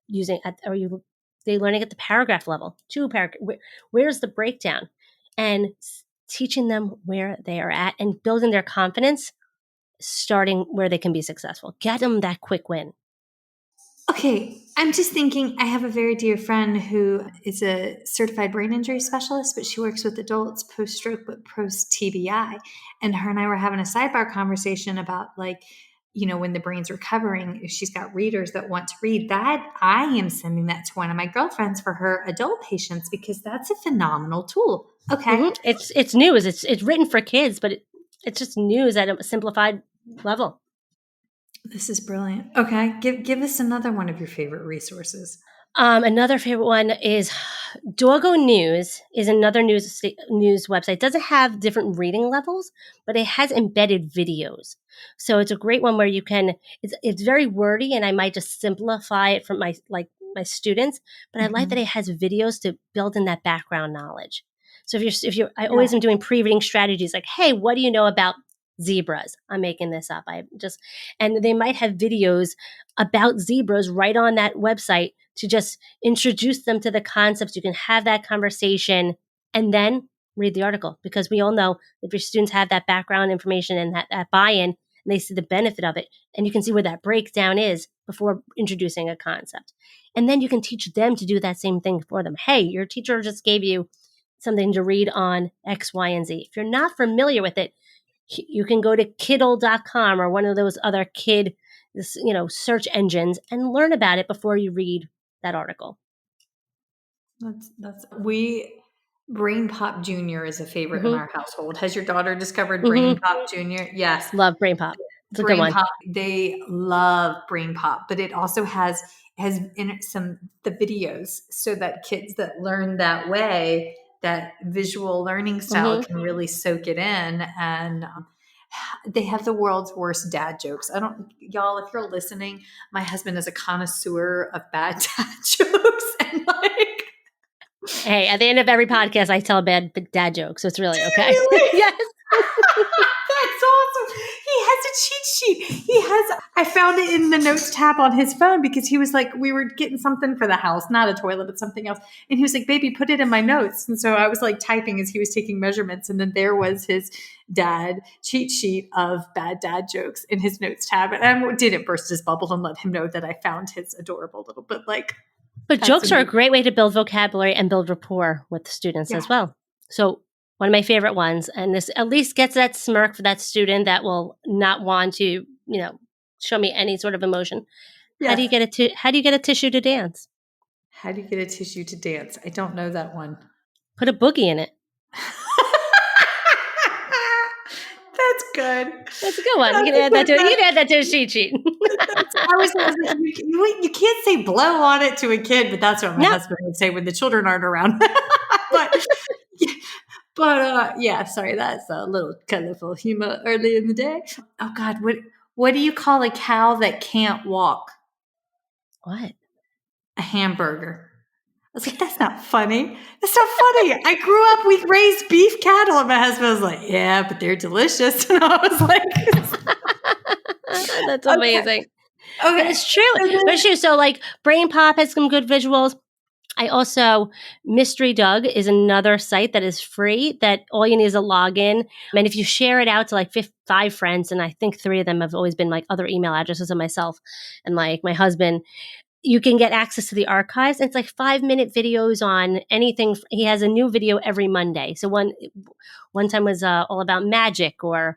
using, are they learning at the paragraph level? 2 paragraph, where's the breakdown? and teaching them where they are at and building their confidence, starting where they can be successful. Get them that quick win. Okay, I'm just thinking, I have a very dear friend who is a certified brain injury specialist, but she works with adults post-stroke, but post-TBI. And her and I were having a sidebar conversation about, like, you know, when the brain's recovering, if she's got readers that want to read that, I am sending that to one of my girlfriends for her adult patients, because that's a phenomenal tool. Okay. Mm-hmm. It's news. It's written for kids, but it's just news at a simplified level. This is brilliant. Okay. Give us another one of your favorite resources. Another favorite one is Doggo News is another news website. It doesn't have different reading levels, but it has embedded videos. So it's a great one where you can, it's very wordy, and I might just simplify it for my students, but I like that it has videos to build in that background knowledge. So I always am doing pre-reading strategies, like, hey, what do you know about zebras? I'm making this up. And they might have videos about zebras right on that website to just introduce them to the concepts. You can have that conversation and then read the article, because we all know if your students have that background information and that buy-in, and they see the benefit of it, and you can see where that breakdown is before introducing a concept. And then you can teach them to do that same thing for them. Hey, your teacher just gave you something to read on X, Y, and Z. If you're not familiar with it, you can go to Kiddle.com or one of those other search engines and learn about it before you read that article. Brain Pop Junior is a favorite in our household. Has your daughter discovered Brain Pop Junior? Yes. Love Brain Pop. It's a Brain good one. Pop, they love Brain Pop, but it also has in it the videos, so that kids that learn that way, that visual learning style, can really soak it in. And they have the world's worst dad jokes. Y'all, if you're listening, my husband is a connoisseur of bad dad jokes, and hey, at the end of every podcast, I tell a bad dad joke, so it's really okay. Really? Yes. That's awesome. He has a cheat sheet. I found it in the notes tab on his phone, because he was like, we were getting something for the house, not a toilet, but something else. And he was like, baby, put it in my notes. And so I was like typing as he was taking measurements. And then there was his dad cheat sheet of bad dad jokes in his notes tab. And I didn't burst his bubble and let him know that I found his adorable little bit But jokes are a great way to build vocabulary and build rapport with students as well. So one of my favorite ones, and this at least gets that smirk for that student that will not want to, show me any sort of emotion. Yes. How do you get a tissue to dance? How do you get a tissue to dance? I don't know that one. Put a boogie in it. That's good. That's a good one. You can add that to a cheat sheet. I was like, you can't say blow on it to a kid, but that's what my husband would say when the children aren't around. But yeah, sorry, that's a little colorful humor early in the day. Oh God, what do you call a cow that can't walk? What? A hamburger. I was like, that's not funny. That's not funny. I grew up, we raised beef cattle, and my husband was like, yeah, but they're delicious. And I was like, that's amazing. Okay. But it's true. But it's true. So like Brain Pop has some good visuals. I also, Mystery Doug is another site that is free, that all you need is a login. And if you share it out to like 5 friends, and I think 3 of them have always been like other email addresses of myself and like my husband, you can get access to the archives. It's like 5-minute videos on anything. He has a new video every Monday. So one time was all about magic, or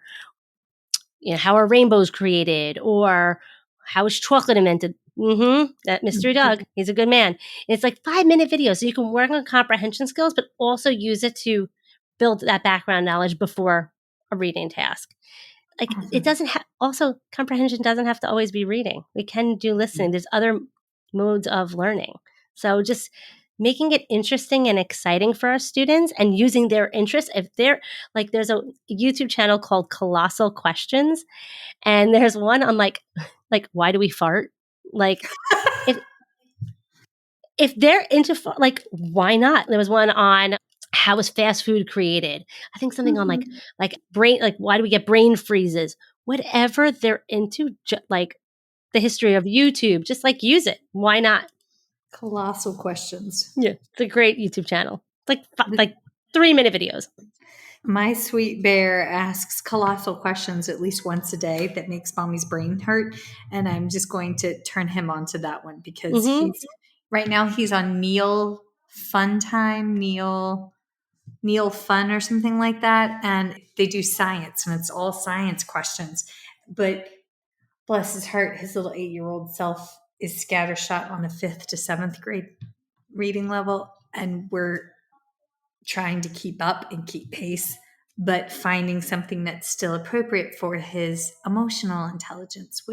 how are rainbows created, or how is chocolate invented. That Mystery Doug, he's a good man. And it's like 5-minute videos, so you can work on comprehension skills, but also use it to build that background knowledge before a reading task. Like it doesn't also comprehension doesn't have to always be reading. We can do listening. There's other modes of learning. So just making it interesting and exciting for our students, and using their interest. If they're like, there's a YouTube channel called Colossal Questions, and there's one on like why do we fart? Like if they're into like, why not? There was one on how is fast food created? I think something on like brain, like why do we get brain freezes? Whatever they're into, like the history of YouTube, just like use it. Why not? Colossal Questions. Yeah, it's a great YouTube channel. Like 3-minute videos. My sweet bear asks colossal questions at least once a day that makes mommy's brain hurt. And I'm just going to turn him onto that one because right now he's on Neil Fun Time, Neil Fun or something like that. And they do science and it's all science questions. But bless his heart, his little 8-year-old self is scattershot on a 5th to 7th grade reading level. And we're trying to keep up and keep pace, but finding something that's still appropriate for his emotional intelligence,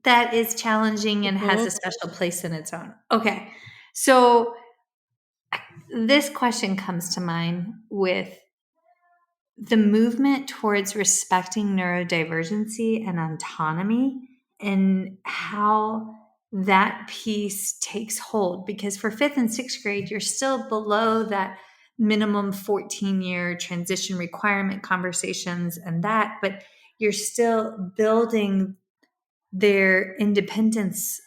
that is challenging and has a special place in its own. Okay. So this question comes to mind with the movement towards respecting neurodivergency and autonomy and how that piece takes hold. Because for 5th and 6th grade, you're still below that minimum 14-year transition requirement conversations and that, but you're still building their independence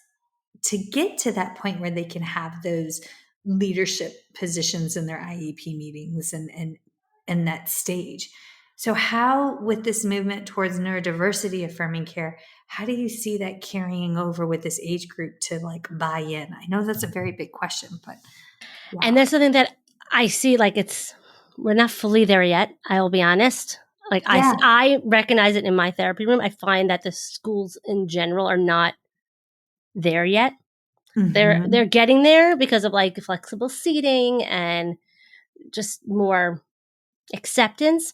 to get to that point where they can have those leadership positions in their IEP meetings and that stage. So how, with this movement towards neurodiversity affirming care, how do you see that carrying over with this age group to like buy in? I know that's a very big question, but wow. And there's something that I see, like we're not fully there yet. I will be honest. Like I recognize it in my therapy room. I find that the schools in general are not there yet. Mm-hmm. They're getting there because of like flexible seating and just more acceptance,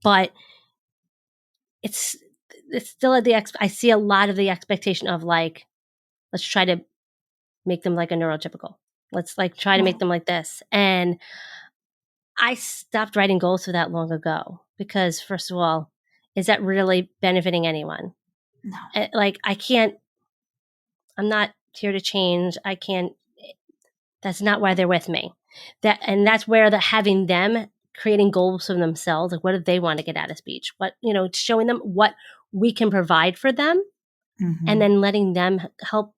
but it's still at I see a lot of the expectation of like, let's try to make them like a neurotypical. Let's like try to make them like this. And I stopped writing goals for that long ago because, first of all, is that really benefiting anyone? No. Like I'm not here to change. That's not why they're with me. That's where having them creating goals for themselves. Like, what do they want to get out of speech? What, showing them what we can provide for them, and then letting them help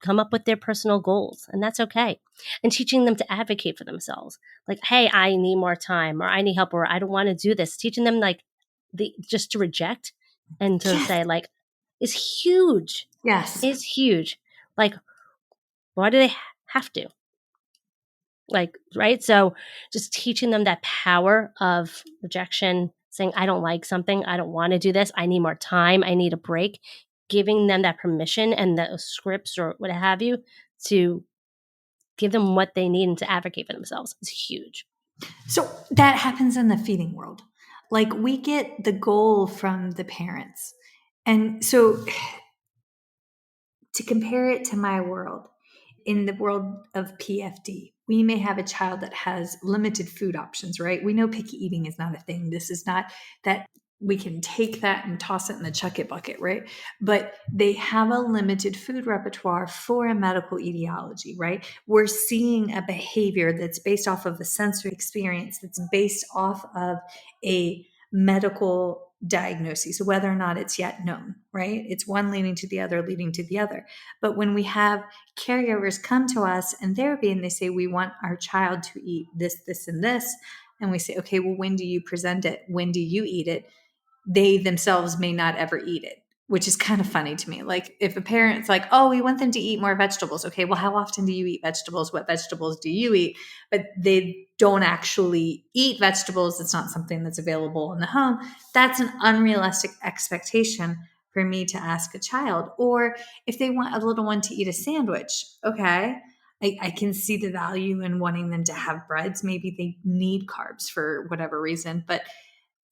come up with their personal goals. And that's okay. And teaching them to advocate for themselves. Like, hey, I need more time, or I need help, or I don't want to do this. Teaching them like just to reject and to say like is huge. Yes. Is huge. Like, why do they have to? Like, right? So just teaching them that power of rejection, saying, I don't like something. I don't want to do this. I need more time. I need a break. Giving them that permission and the scripts or what have you to give them what they need and to advocate for themselves is huge. So that happens in the feeding world. Like we get the goal from the parents. And so to compare it to my world, in the world of PFD, we may have a child that has limited food options, right? We know picky eating is not a thing. This is not that we can take that and toss it in the chuck it bucket, right? But they have a limited food repertoire for a medical etiology, right? We're seeing a behavior that's based off of a sensory experience, that's based off of a medical diagnosis, whether or not it's yet known, right? It's one leading to the other, leading to the other. But when we have caregivers come to us in therapy and they say, we want our child to eat this, this, and this, and we say, okay, well, when do you present it? When do you eat it? They themselves may not ever eat it, which is kind of funny to me. Like if a parent's like, oh, we want them to eat more vegetables. Okay, well, how often do you eat vegetables? What vegetables do you eat? But they don't actually eat vegetables. It's not something that's available in the home. That's an unrealistic expectation for me to ask a child. Or if they want a little one to eat a sandwich, okay, I can see the value in wanting them to have breads. Maybe they need carbs for whatever reason, but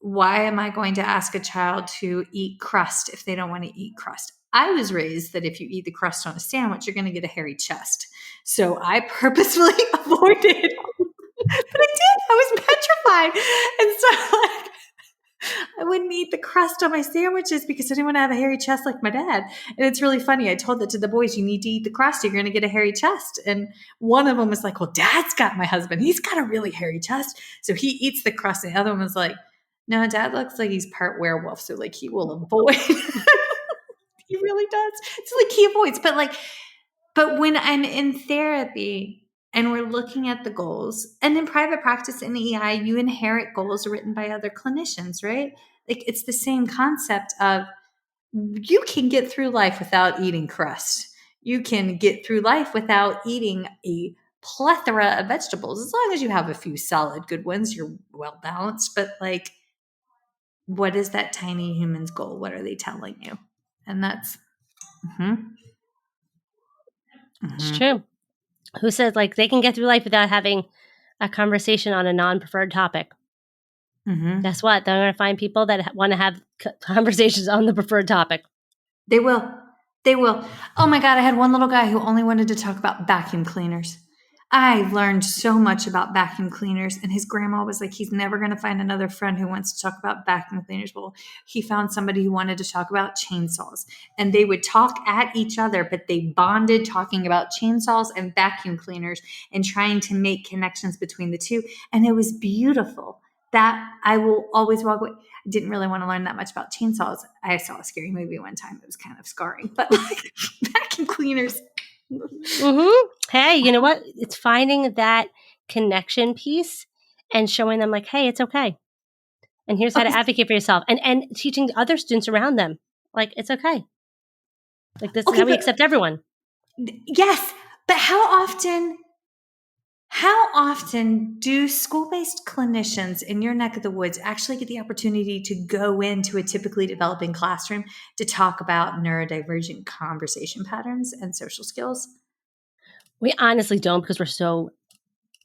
why am I going to ask a child to eat crust if they don't want to eat crust? I was raised that if you eat the crust on a sandwich, you're going to get a hairy chest. So I purposefully avoided, but I did. I was petrified. And so like, I wouldn't eat the crust on my sandwiches because I didn't want to have a hairy chest like my dad. And it's really funny. I told that to the boys, you need to eat the crust. You're going to get a hairy chest. And one of them was like, well, Dad's got my husband. He's got a really hairy chest. So he eats the crust. And the other one was like, no, Dad looks like he's part werewolf. So like he will avoid. He really does. It's like he avoids. But when I'm in therapy, and we're looking at the goals. And in private practice in EI, you inherit goals written by other clinicians, right? Like it's the same concept of you can get through life without eating crust. You can get through life without eating a plethora of vegetables. As long as you have a few solid good ones, you're well balanced. But like, what is that tiny human's goal? What are they telling you? And that's It's true. Who says like they can get through life without having a conversation on a non-preferred topic? Guess what? They're going to find people that want to have conversations on the preferred topic. They will. They will. Oh my God, I had one little guy who only wanted to talk about vacuum cleaners. I learned so much about vacuum cleaners, and his grandma was like, he's never going to find another friend who wants to talk about vacuum cleaners. Well, he found somebody who wanted to talk about chainsaws, and they would talk at each other, but they bonded talking about chainsaws and vacuum cleaners and trying to make connections between the two. And it was beautiful. That I will always walk away. I didn't really want to learn that much about chainsaws. I saw a scary movie one time. It was kind of scarring, but like vacuum cleaners. Hey, you know what? It's finding that connection piece and showing them like, hey, it's okay. And here's how to advocate for yourself and teaching other students around them. Like, it's okay. Like this is how we accept everyone. Yes. But how often do school-based clinicians in your neck of the woods actually get the opportunity to go into a typically developing classroom to talk about neurodivergent conversation patterns and social skills? We honestly don't because we're so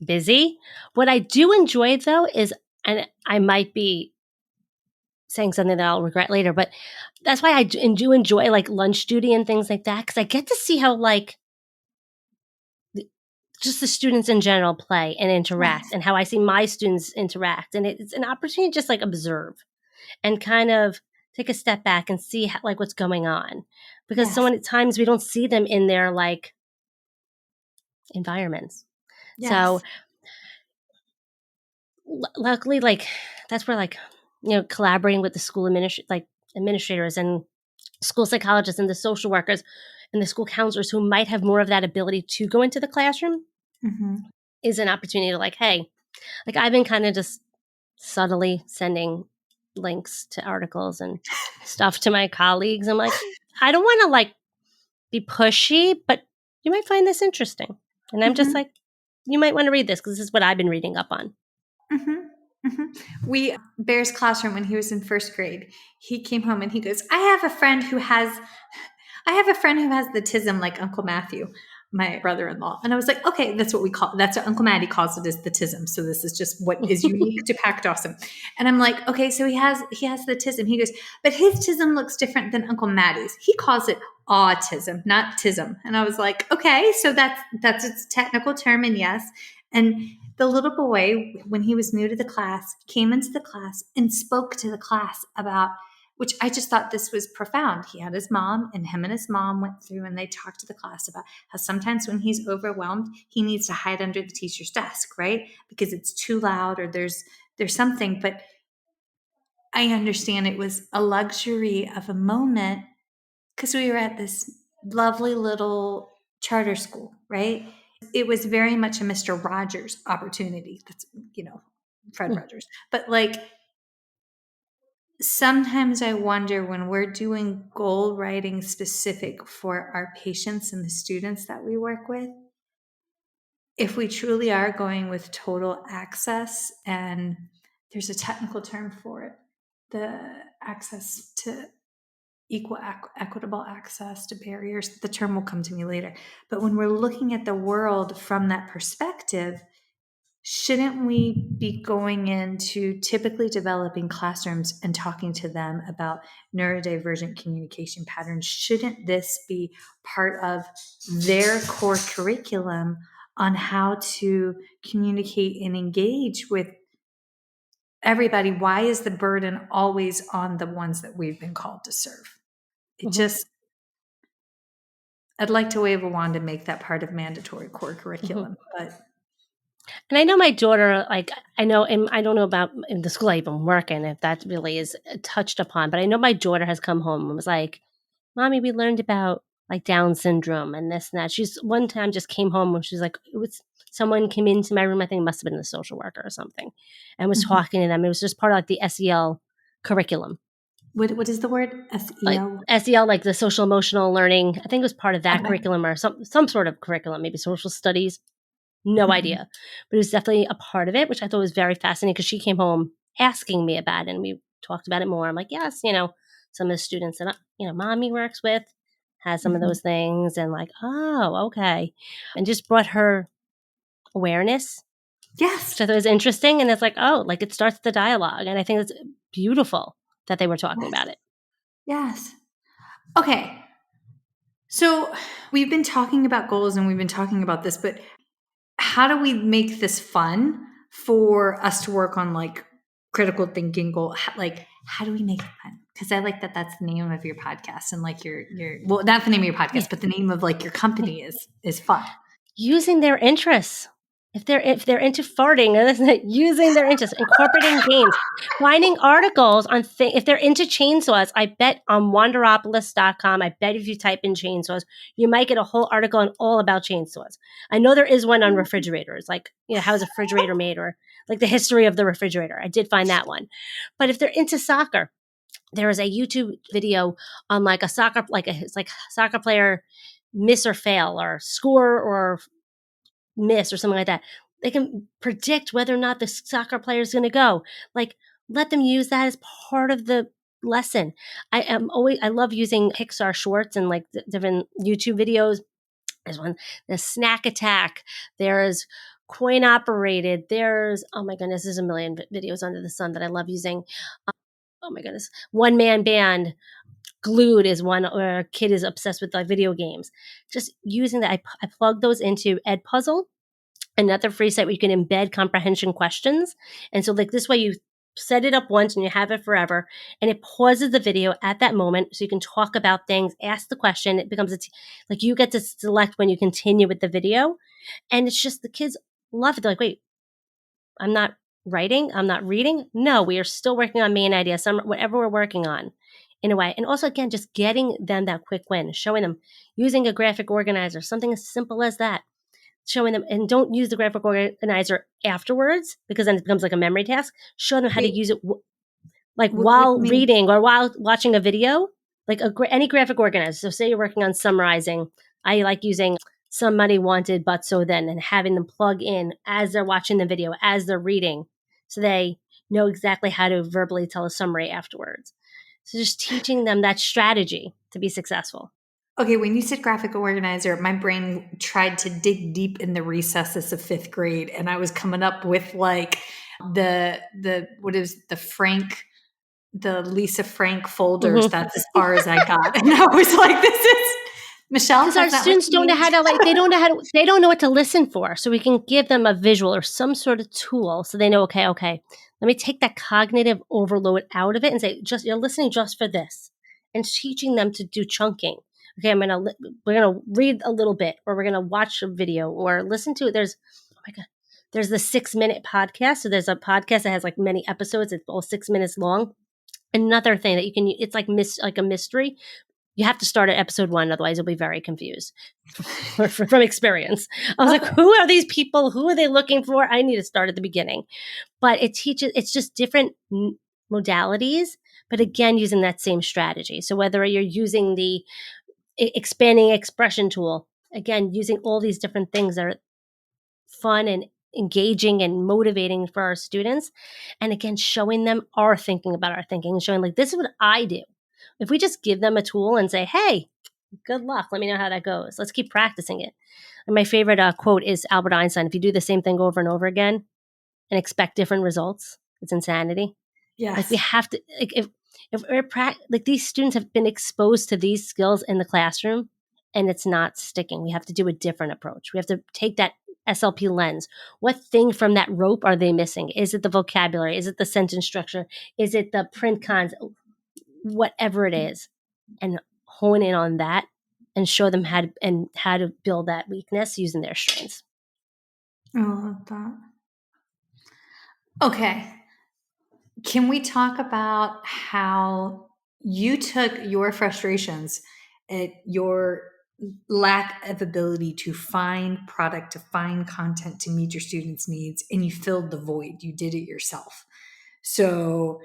busy. What I do enjoy though is, and I might be saying something that I'll regret later, but that's why I do enjoy like lunch duty and things like that because I get to see how like just the students in general play and interact and how I see my students interact. And it's an opportunity to just like observe and kind of take a step back and see how, like what's going on. Because so many times we don't see them in their like environments. So luckily, like that's where like, collaborating with the school administrators and school psychologists and the social workers and the school counselors who might have more of that ability to go into the classroom is an opportunity to like, hey, like I've been kind of just subtly sending links to articles and stuff to my colleagues. I'm like, I don't want to like be pushy, but you might find this interesting. And I'm just like, you might want to read this because this is what I've been reading up on. Bear's classroom when he was in first grade, he came home and he goes, I have a friend who has the tism like Uncle Matthew, my brother-in-law. And I was like, okay, that's what Uncle Matty calls it, is the tism. So this is just what is unique to Packed Awesome. And I'm like, okay, so he has the tism. He goes, but his tism looks different than Uncle Matty's. He calls it autism, not tism. And I was like, okay, so that's its technical term. And yes. And the little boy, when he was new to the class, came into the class and spoke to the class about, which I just thought this was profound. He had his mom, and him and his mom went through and they talked to the class about how sometimes when he's overwhelmed, he needs to hide under the teacher's desk, right? Because it's too loud or there's something. But I understand it was a luxury of a moment because we were at this lovely little charter school, right? It was very much a Mr. Rogers opportunity. That's, Fred Rogers. But like, sometimes I wonder when we're doing goal writing specific for our patients and the students that we work with, if we truly are going with total access, and there's a technical term for it, the access to equitable access to barriers, the term will come to me later. But when we're looking at the world from that perspective, shouldn't we be going into typically developing classrooms and talking to them about neurodivergent communication patterns? Shouldn't this be part of their core curriculum on how to communicate and engage with everybody? Why is the burden always on the ones that we've been called to serve? I'd like to wave a wand and make that part of mandatory core curriculum, but. And I know my daughter, and I don't know about in the school I even work in, if that really is touched upon, but I know my daughter has come home and was like, Mommy, we learned about like Down syndrome and this and that. She's one time just came home and she's like, it was someone came into my room. I think it must have been the social worker or something, and was talking to them. It was just part of like the SEL curriculum. What is the word? SEL? Like SEL, like the social emotional learning. I think it was part of that curriculum or some sort of curriculum, maybe social studies. No idea. But it was definitely a part of it, which I thought was very fascinating because she came home asking me about it and we talked about it more. I'm like, yes, some of the students that, mommy works with has some of those things and like, oh, okay. And just brought her awareness. Yes. Which I thought was interesting. And it's like, oh, like it starts the dialogue. And I think it's beautiful that they were talking about it. Yes. Okay. So we've been talking about goals and we've been talking about this, but how do we make this fun for us to work on like critical thinking goal? Like, how do we make it fun? Because I like that that's the name of your podcast and like your well, not the name of your podcast, but the name of like your company is fun. Using their interests. If they're into farting, using their interests, incorporating games, finding articles on if they're into chainsaws. I bet on Wanderopolis.com, I bet if you type in chainsaws, you might get a whole article on all about chainsaws. I know there is one on refrigerators, like how is a refrigerator made, or like the history of the refrigerator. I did find that one. But if they're into soccer, there is a YouTube video on like a soccer player miss or fail or score or miss or something like that. They can predict whether or not the soccer player is going to go. Like, let them use that as part of the lesson. I love using Pixar shorts and like different YouTube videos. There's one, the snack attack. There's coin operated. There's, oh my goodness, there's a million videos under the sun that I love using. Oh my goodness. One man band. Glued is one where a kid is obsessed with like video games. Just using that. I plug those into Edpuzzle, another free site where you can embed comprehension questions. And so like this way you set it up once and you have it forever, and it pauses the video at that moment so you can talk about things, ask the question. It becomes like you get to select when you continue with the video. And it's just the kids love it. They're like, wait, I'm not writing, I'm not reading. No, we are still working on main ideas, whatever we're working on in a way. And also, again, just getting them that quick win, showing them using a graphic organizer, something as simple as that, showing them, and don't use the graphic organizer afterwards because then it becomes like a memory task. Show them how to use it while reading or while watching a video, like any graphic organizer. So say you're working on summarizing. I like using Somebody Wanted But So Then and having them plug in as they're watching the video, as they're reading, so they know exactly how to verbally tell a summary afterwards. So just teaching them that strategy to be successful. Okay, when you said graphic organizer, my brain tried to dig deep in the recesses of 5th grade, and I was coming up with like the what is the Lisa Frank folders. That's as far as I got, and I was like, "This is Michelle." Because our students don't know how to they don't know what to listen for. So we can give them a visual or some sort of tool so they know, okay, let me take that cognitive overload out of it and say, you're listening just for this, and teaching them to do chunking. Okay, we're gonna read a little bit, or we're gonna watch a video, or listen to it. There's the 6-minute podcast. So there's a podcast that has like many episodes. It's all 6 minutes long. Another thing that you can, it's like a mystery. You have to start at episode 1, otherwise you'll be very confused from experience. I was like, who are these people? Who are they looking for? I need to start at the beginning. But it's just different modalities, but again, using that same strategy. So whether you're using the expanding expression tool, again, using all these different things that are fun and engaging and motivating for our students. And again, showing them our thinking about our thinking and showing like, this is what I do. If we just give them a tool and say, hey, good luck, let me know how that goes. Let's keep practicing it. And my favorite quote is Albert Einstein. If you do the same thing over and over again and expect different results, it's insanity. Yes. Like we have to, if we're like these students have been exposed to these skills in the classroom and it's not sticking. We have to do a different approach. We have to take that SLP lens. What thing from that rope are they missing? Is it the vocabulary? Is it the sentence structure? Is it the print cons? Whatever it is, and hone in on that and show them how to build that weakness using their strengths. I love that. Okay. Can we talk about how you took your frustrations at your lack of ability to find product, to find content to meet your students' needs, and you filled the void. You did it yourself. So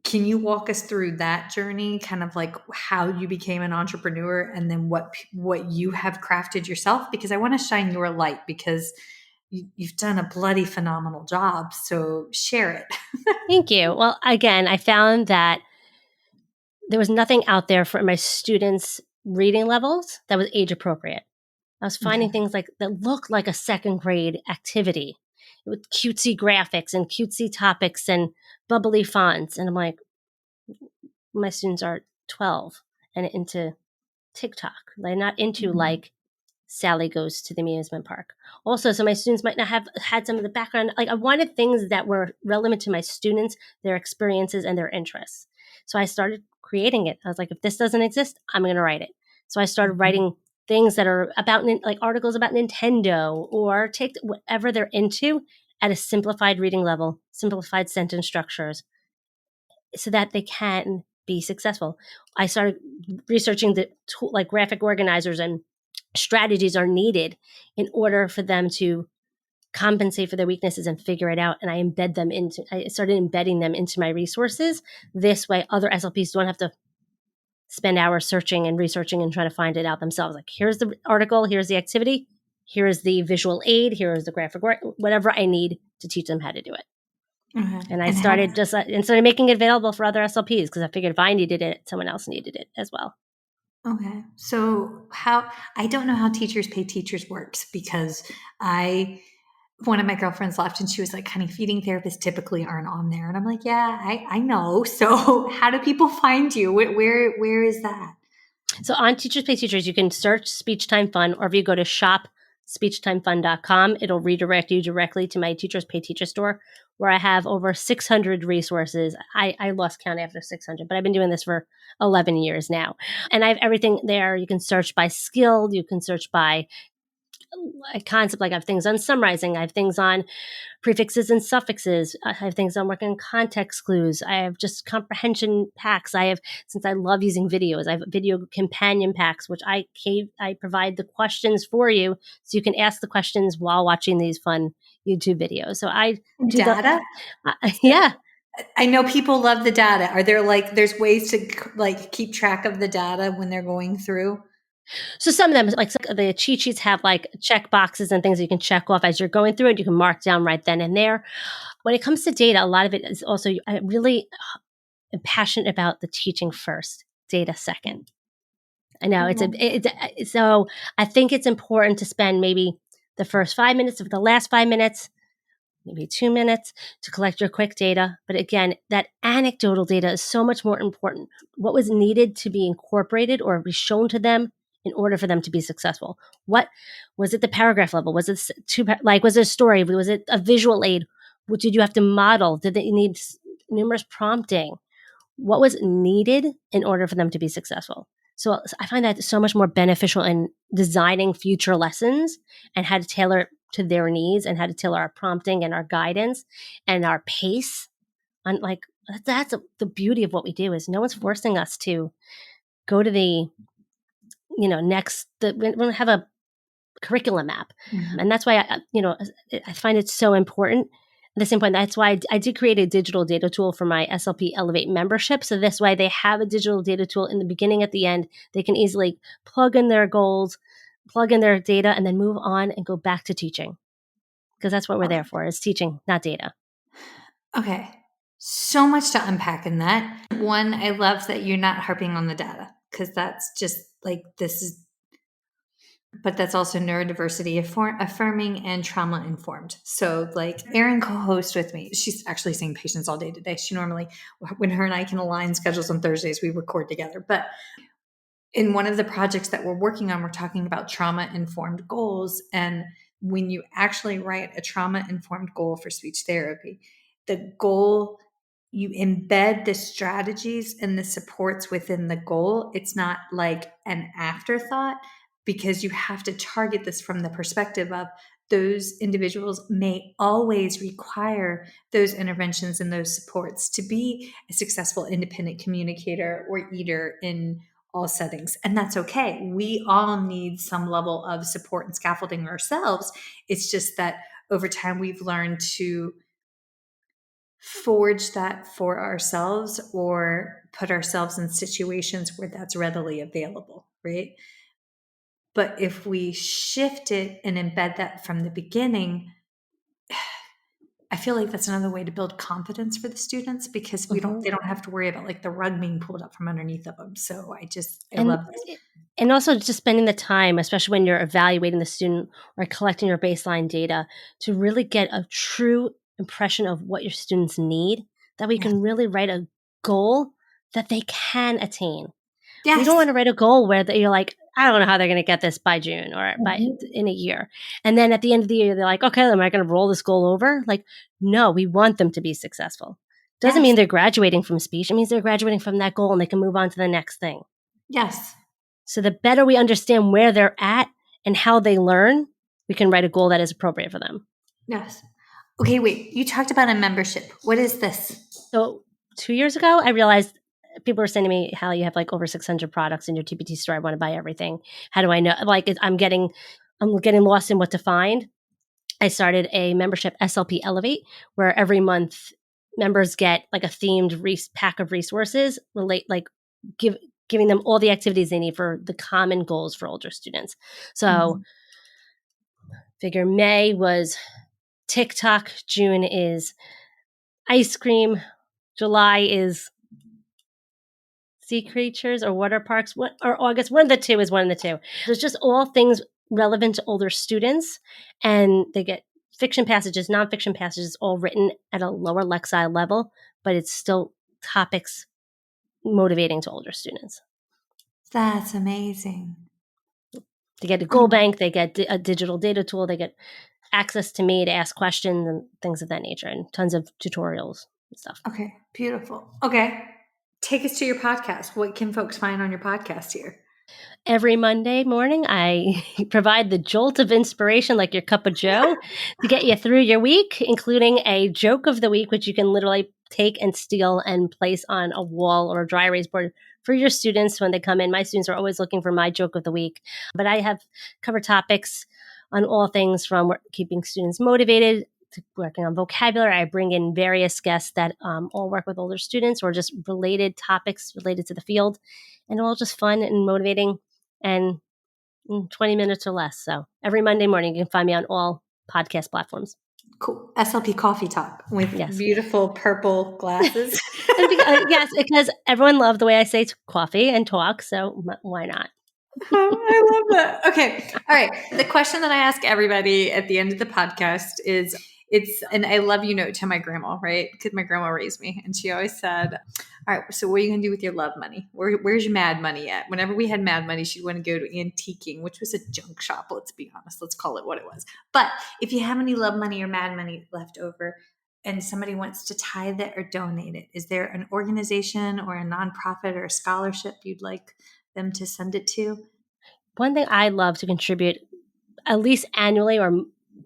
can you walk us through that journey, kind of like how you became an entrepreneur and then what you have crafted yourself? Because I want to shine your light, because you've done a bloody phenomenal job. So share it. Thank you. Well, again, I found that there was nothing out there for my students' reading levels that was age appropriate. I was finding things like that looked like a second grade activity with cutesy graphics and cutesy topics and bubbly fonts. And I'm like, my students are 12 and into TikTok. They're not into like Sally goes to the amusement park. Also, so my students might not have had some of the background. Like I wanted things that were relevant to my students, their experiences and their interests. So I started creating it. I was like, if this doesn't exist, I'm going to write it. So I started writing things that are about like articles about Nintendo, or take whatever they're into at a simplified reading level, simplified sentence structures, so that they can be successful. I started researching the like graphic organizers and strategies are needed in order for them to compensate for their weaknesses and figure it out. And I started embedding them into my resources. This way, other SLPs don't have to spend hours searching and researching and trying to find it out themselves. Like, here's the article, here's the activity, here is the visual aid, here is the graphic work, whatever I need to teach them how to do it. And I started making it available for other SLPs, because I figured if I needed it, someone else needed it as well. Okay. So I don't know how teachers pay teachers works, because one of my girlfriends left and she was like, honey, feeding therapists typically aren't on there. And I'm like, yeah, I know. So how do people find you? Where is that? So on Teachers Pay Teachers, you can search Speech Time Fun, or if you go to shop.speechtimefun.com, it'll redirect you directly to my Teachers Pay Teacher store, where I have over 600 resources. I lost count after 600, but I've been doing this for 11 years now. And I have everything there. You can search by skill. You can search by a concept. Like I have things on summarizing. I have things on prefixes and suffixes. I have things on working on context clues. I have just comprehension packs. Since I love using videos, I have video companion packs, which I provide the questions for you, so you can ask the questions while watching these fun YouTube videos. So I do data. Yeah. I know people love the data. Are there there's ways to keep track of the data when they're going through? So some of them, like the cheat sheets, have like check boxes and things you can check off as you're going through it. You can mark down right then and there. When it comes to data, a lot of it is also, I really am passionate about the teaching first, data second. I know so I think it's important to spend maybe the first 5 minutes of the last 5 minutes, maybe 2 minutes, to collect your quick data. But again, that anecdotal data is so much more important. What was needed to be incorporated or be shown to them in order for them to be successful? What was it? The paragraph level? Was it was it a story? Was it a visual aid? What did you have to model? Did they need numerous prompting? What was needed in order for them to be successful? So I find that so much more beneficial in designing future lessons and how to tailor it to their needs, and how to tailor our prompting and our guidance and our pace. On that's the beauty of what we do, is no one's forcing us to go to the we don't have a curriculum map. And that's why I find it so important. At the same point, that's why I did create a digital data tool for my SLP Elevate membership. So this way they have a digital data tool in the beginning, at the end. They can easily plug in their goals, plug in their data, and then move on and go back to teaching. Because that's what we're there for, is teaching, not data. Okay. So much to unpack in that. One, I love that you're not harping on the data, because that's just but that's also neurodiversity affirming and trauma informed. So Erin co-hosts with me. She's actually seeing patients all day today. She normally, when her and I can align schedules on Thursdays, we record together. But in one of the projects that we're working on, we're talking about trauma informed goals. And when you actually write a trauma informed goal for speech therapy, the goal, you embed the strategies and the supports within the goal. It's not like an afterthought, because you have to target this from the perspective of those individuals may always require those interventions and those supports to be a successful independent communicator or eater in all settings. And that's okay. We all need some level of support and scaffolding ourselves. It's just that over time we've learned to forge that for ourselves or put ourselves in situations where that's readily available, right? But if we shift it and embed that from the beginning, I feel like that's another way to build confidence for the students, because they don't have to worry about like the rug being pulled up from underneath of them. So I love this. And also just spending the time, especially when you're evaluating the student or collecting your baseline data, to really get a true impression of what your students need, that we can really write a goal that they can attain. Yes. We don't want to write a goal where you're like, I don't know how they're going to get this by June or in a year. And then at the end of the year, they're like, okay, am I going to roll this goal over? Like, no, we want them to be successful. Doesn't mean they're graduating from speech. It means they're graduating from that goal and they can move on to the next thing. Yes. So the better we understand where they're at and how they learn, we can write a goal that is appropriate for them. Yes. Okay, wait, you talked about a membership. What is this? So 2 years ago, I realized people were saying to me, Hallie, you have like over 600 products in your TPT store. I want to buy everything. How do I know? Like, I'm getting lost in what to find. I started a membership, SLP Elevate, where every month members get like a themed pack of resources, giving them all the activities they need for the common goals for older students. So figure May was TikTok, June is ice cream, July is sea creatures or water parks, or August, one of the two. There's just all things relevant to older students, and they get fiction passages, nonfiction passages, all written at a lower Lexile level, but it's still topics motivating to older students. That's amazing. They get a goal bank, they get a digital data tool, they get access to me to ask questions and things of that nature, and tons of tutorials and stuff. Okay, beautiful. Okay, take us to your podcast. What can folks find on your podcast here? Every Monday morning, I provide the jolt of inspiration, like your cup of joe, to get you through your week, including a joke of the week, which you can literally take and steal and place on a wall or a dry erase board for your students when they come in. My students are always looking for my joke of the week, but I have covered topics on all things from keeping students motivated to working on vocabulary. I bring in various guests that all work with older students or just related topics related to the field, and all just fun and motivating and 20 minutes or less. So every Monday morning, you can find me on all podcast platforms. Cool. SLP Coffee Talk with beautiful purple glasses. Yes, because everyone loved the way I say coffee and talk, so why not? I love that. Okay. All right. The question that I ask everybody at the end of the podcast is, it's an I love you note to my grandma, right? Because my grandma raised me, and she always said, all right, so what are you going to do with your love money? Where's your mad money at? Whenever we had mad money, she'd want to go to antiquing, which was a junk shop. Let's be honest. Let's call it what it was. But if you have any love money or mad money left over and somebody wants to tithe it or donate it, is there an organization or a nonprofit or a scholarship you'd like them to send it to? One thing I love to contribute, at least annually or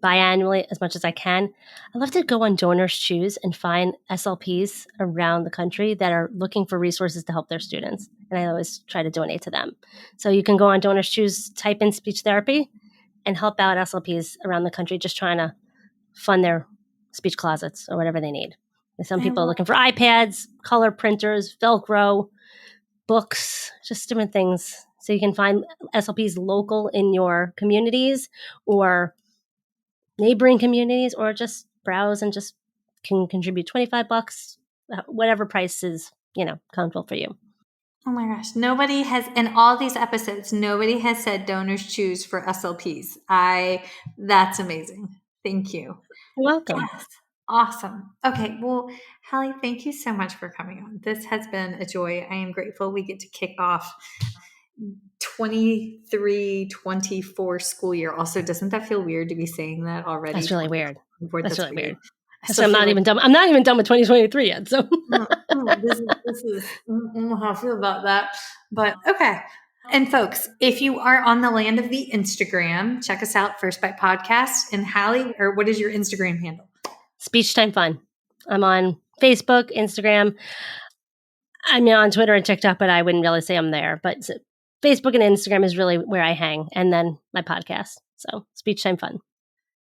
biannually as much as I can, I love to go on Donors Choose and find SLPs around the country that are looking for resources to help their students. And I always try to donate to them. So you can go on Donors Choose, type in speech therapy, and help out SLPs around the country just trying to fund their speech closets or whatever they need. And some people are looking for iPads, color printers, Velcro, books, just different things. So you can find SLPs local in your communities or neighboring communities, or just browse and just can contribute $25, whatever price is, comfortable for you. Oh my gosh. Nobody has, in all these episodes, nobody has said Donors Choose for SLPs. That's amazing. Thank you. You're welcome. Yes. Awesome. Okay. Well, Hallie, thank you so much for coming on. This has been a joy. I am grateful we get to kick off 23-24 school year. Also, doesn't that feel weird to be saying that already? That's really weird. That's really weird. So I'm not even done. I'm not even done with 2023 yet. So this is I don't know how I feel about that. But okay. And folks, if you are on the land of the Instagram, check us out, First Bite Podcast. And Hallie, or what is your Instagram handle? Speech Time Fun. I'm on Facebook, Instagram. I'm on Twitter and TikTok, but I wouldn't really say I'm there. But Facebook and Instagram is really where I hang, and then my podcast. So Speech Time Fun.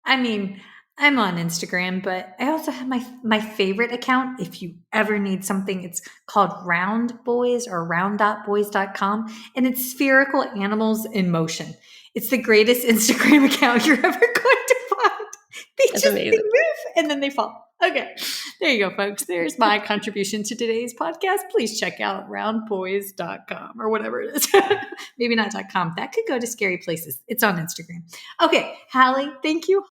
I mean, I'm on Instagram, but I also have my favorite account. If you ever need something, it's called Round Boys or round.boys.com, and it's spherical animals in motion. It's the greatest Instagram account you're ever going to find. They move and then they fall. Okay. There you go, folks. There's my contribution to today's podcast. Please check out roundboys.com or whatever it is. Maybe not .com. That could go to scary places. It's on Instagram. Okay. Hallie, thank you.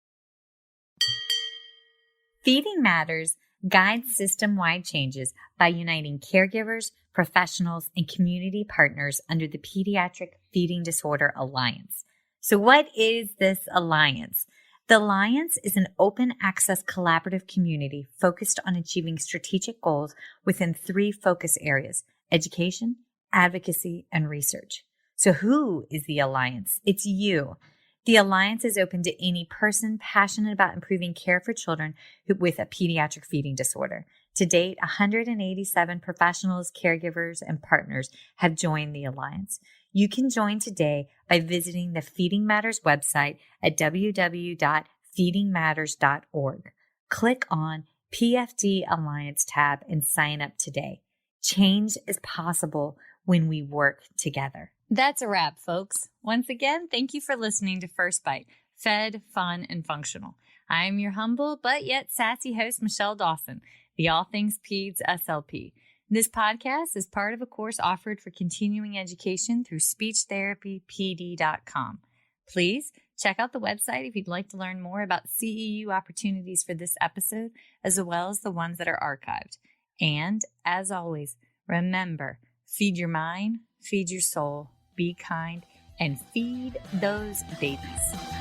Feeding Matters guides system-wide changes by uniting caregivers, professionals, and community partners under the Pediatric Feeding Disorder Alliance. So what is this alliance? The Alliance is an open access collaborative community focused on achieving strategic goals within 3 focus areas: education, advocacy, and research. So who is the Alliance? It's you. The Alliance is open to any person passionate about improving care for children with a pediatric feeding disorder. To date, 187 professionals, caregivers, and partners have joined the Alliance. You can join today by visiting the Feeding Matters website at www.feedingmatters.org. Click on PFD Alliance tab and sign up today. Change is possible when we work together. That's a wrap, folks. Once again, thank you for listening to First Bite, fed, fun, and functional. I am your humble but yet sassy host, Michelle Dawson, the All Things Peds SLP. This podcast is part of a course offered for continuing education through speechtherapypd.com. Please check out the website if you'd like to learn more about CEU opportunities for this episode, as well as the ones that are archived. And as always, remember, feed your mind, feed your soul, be kind, and feed those babies.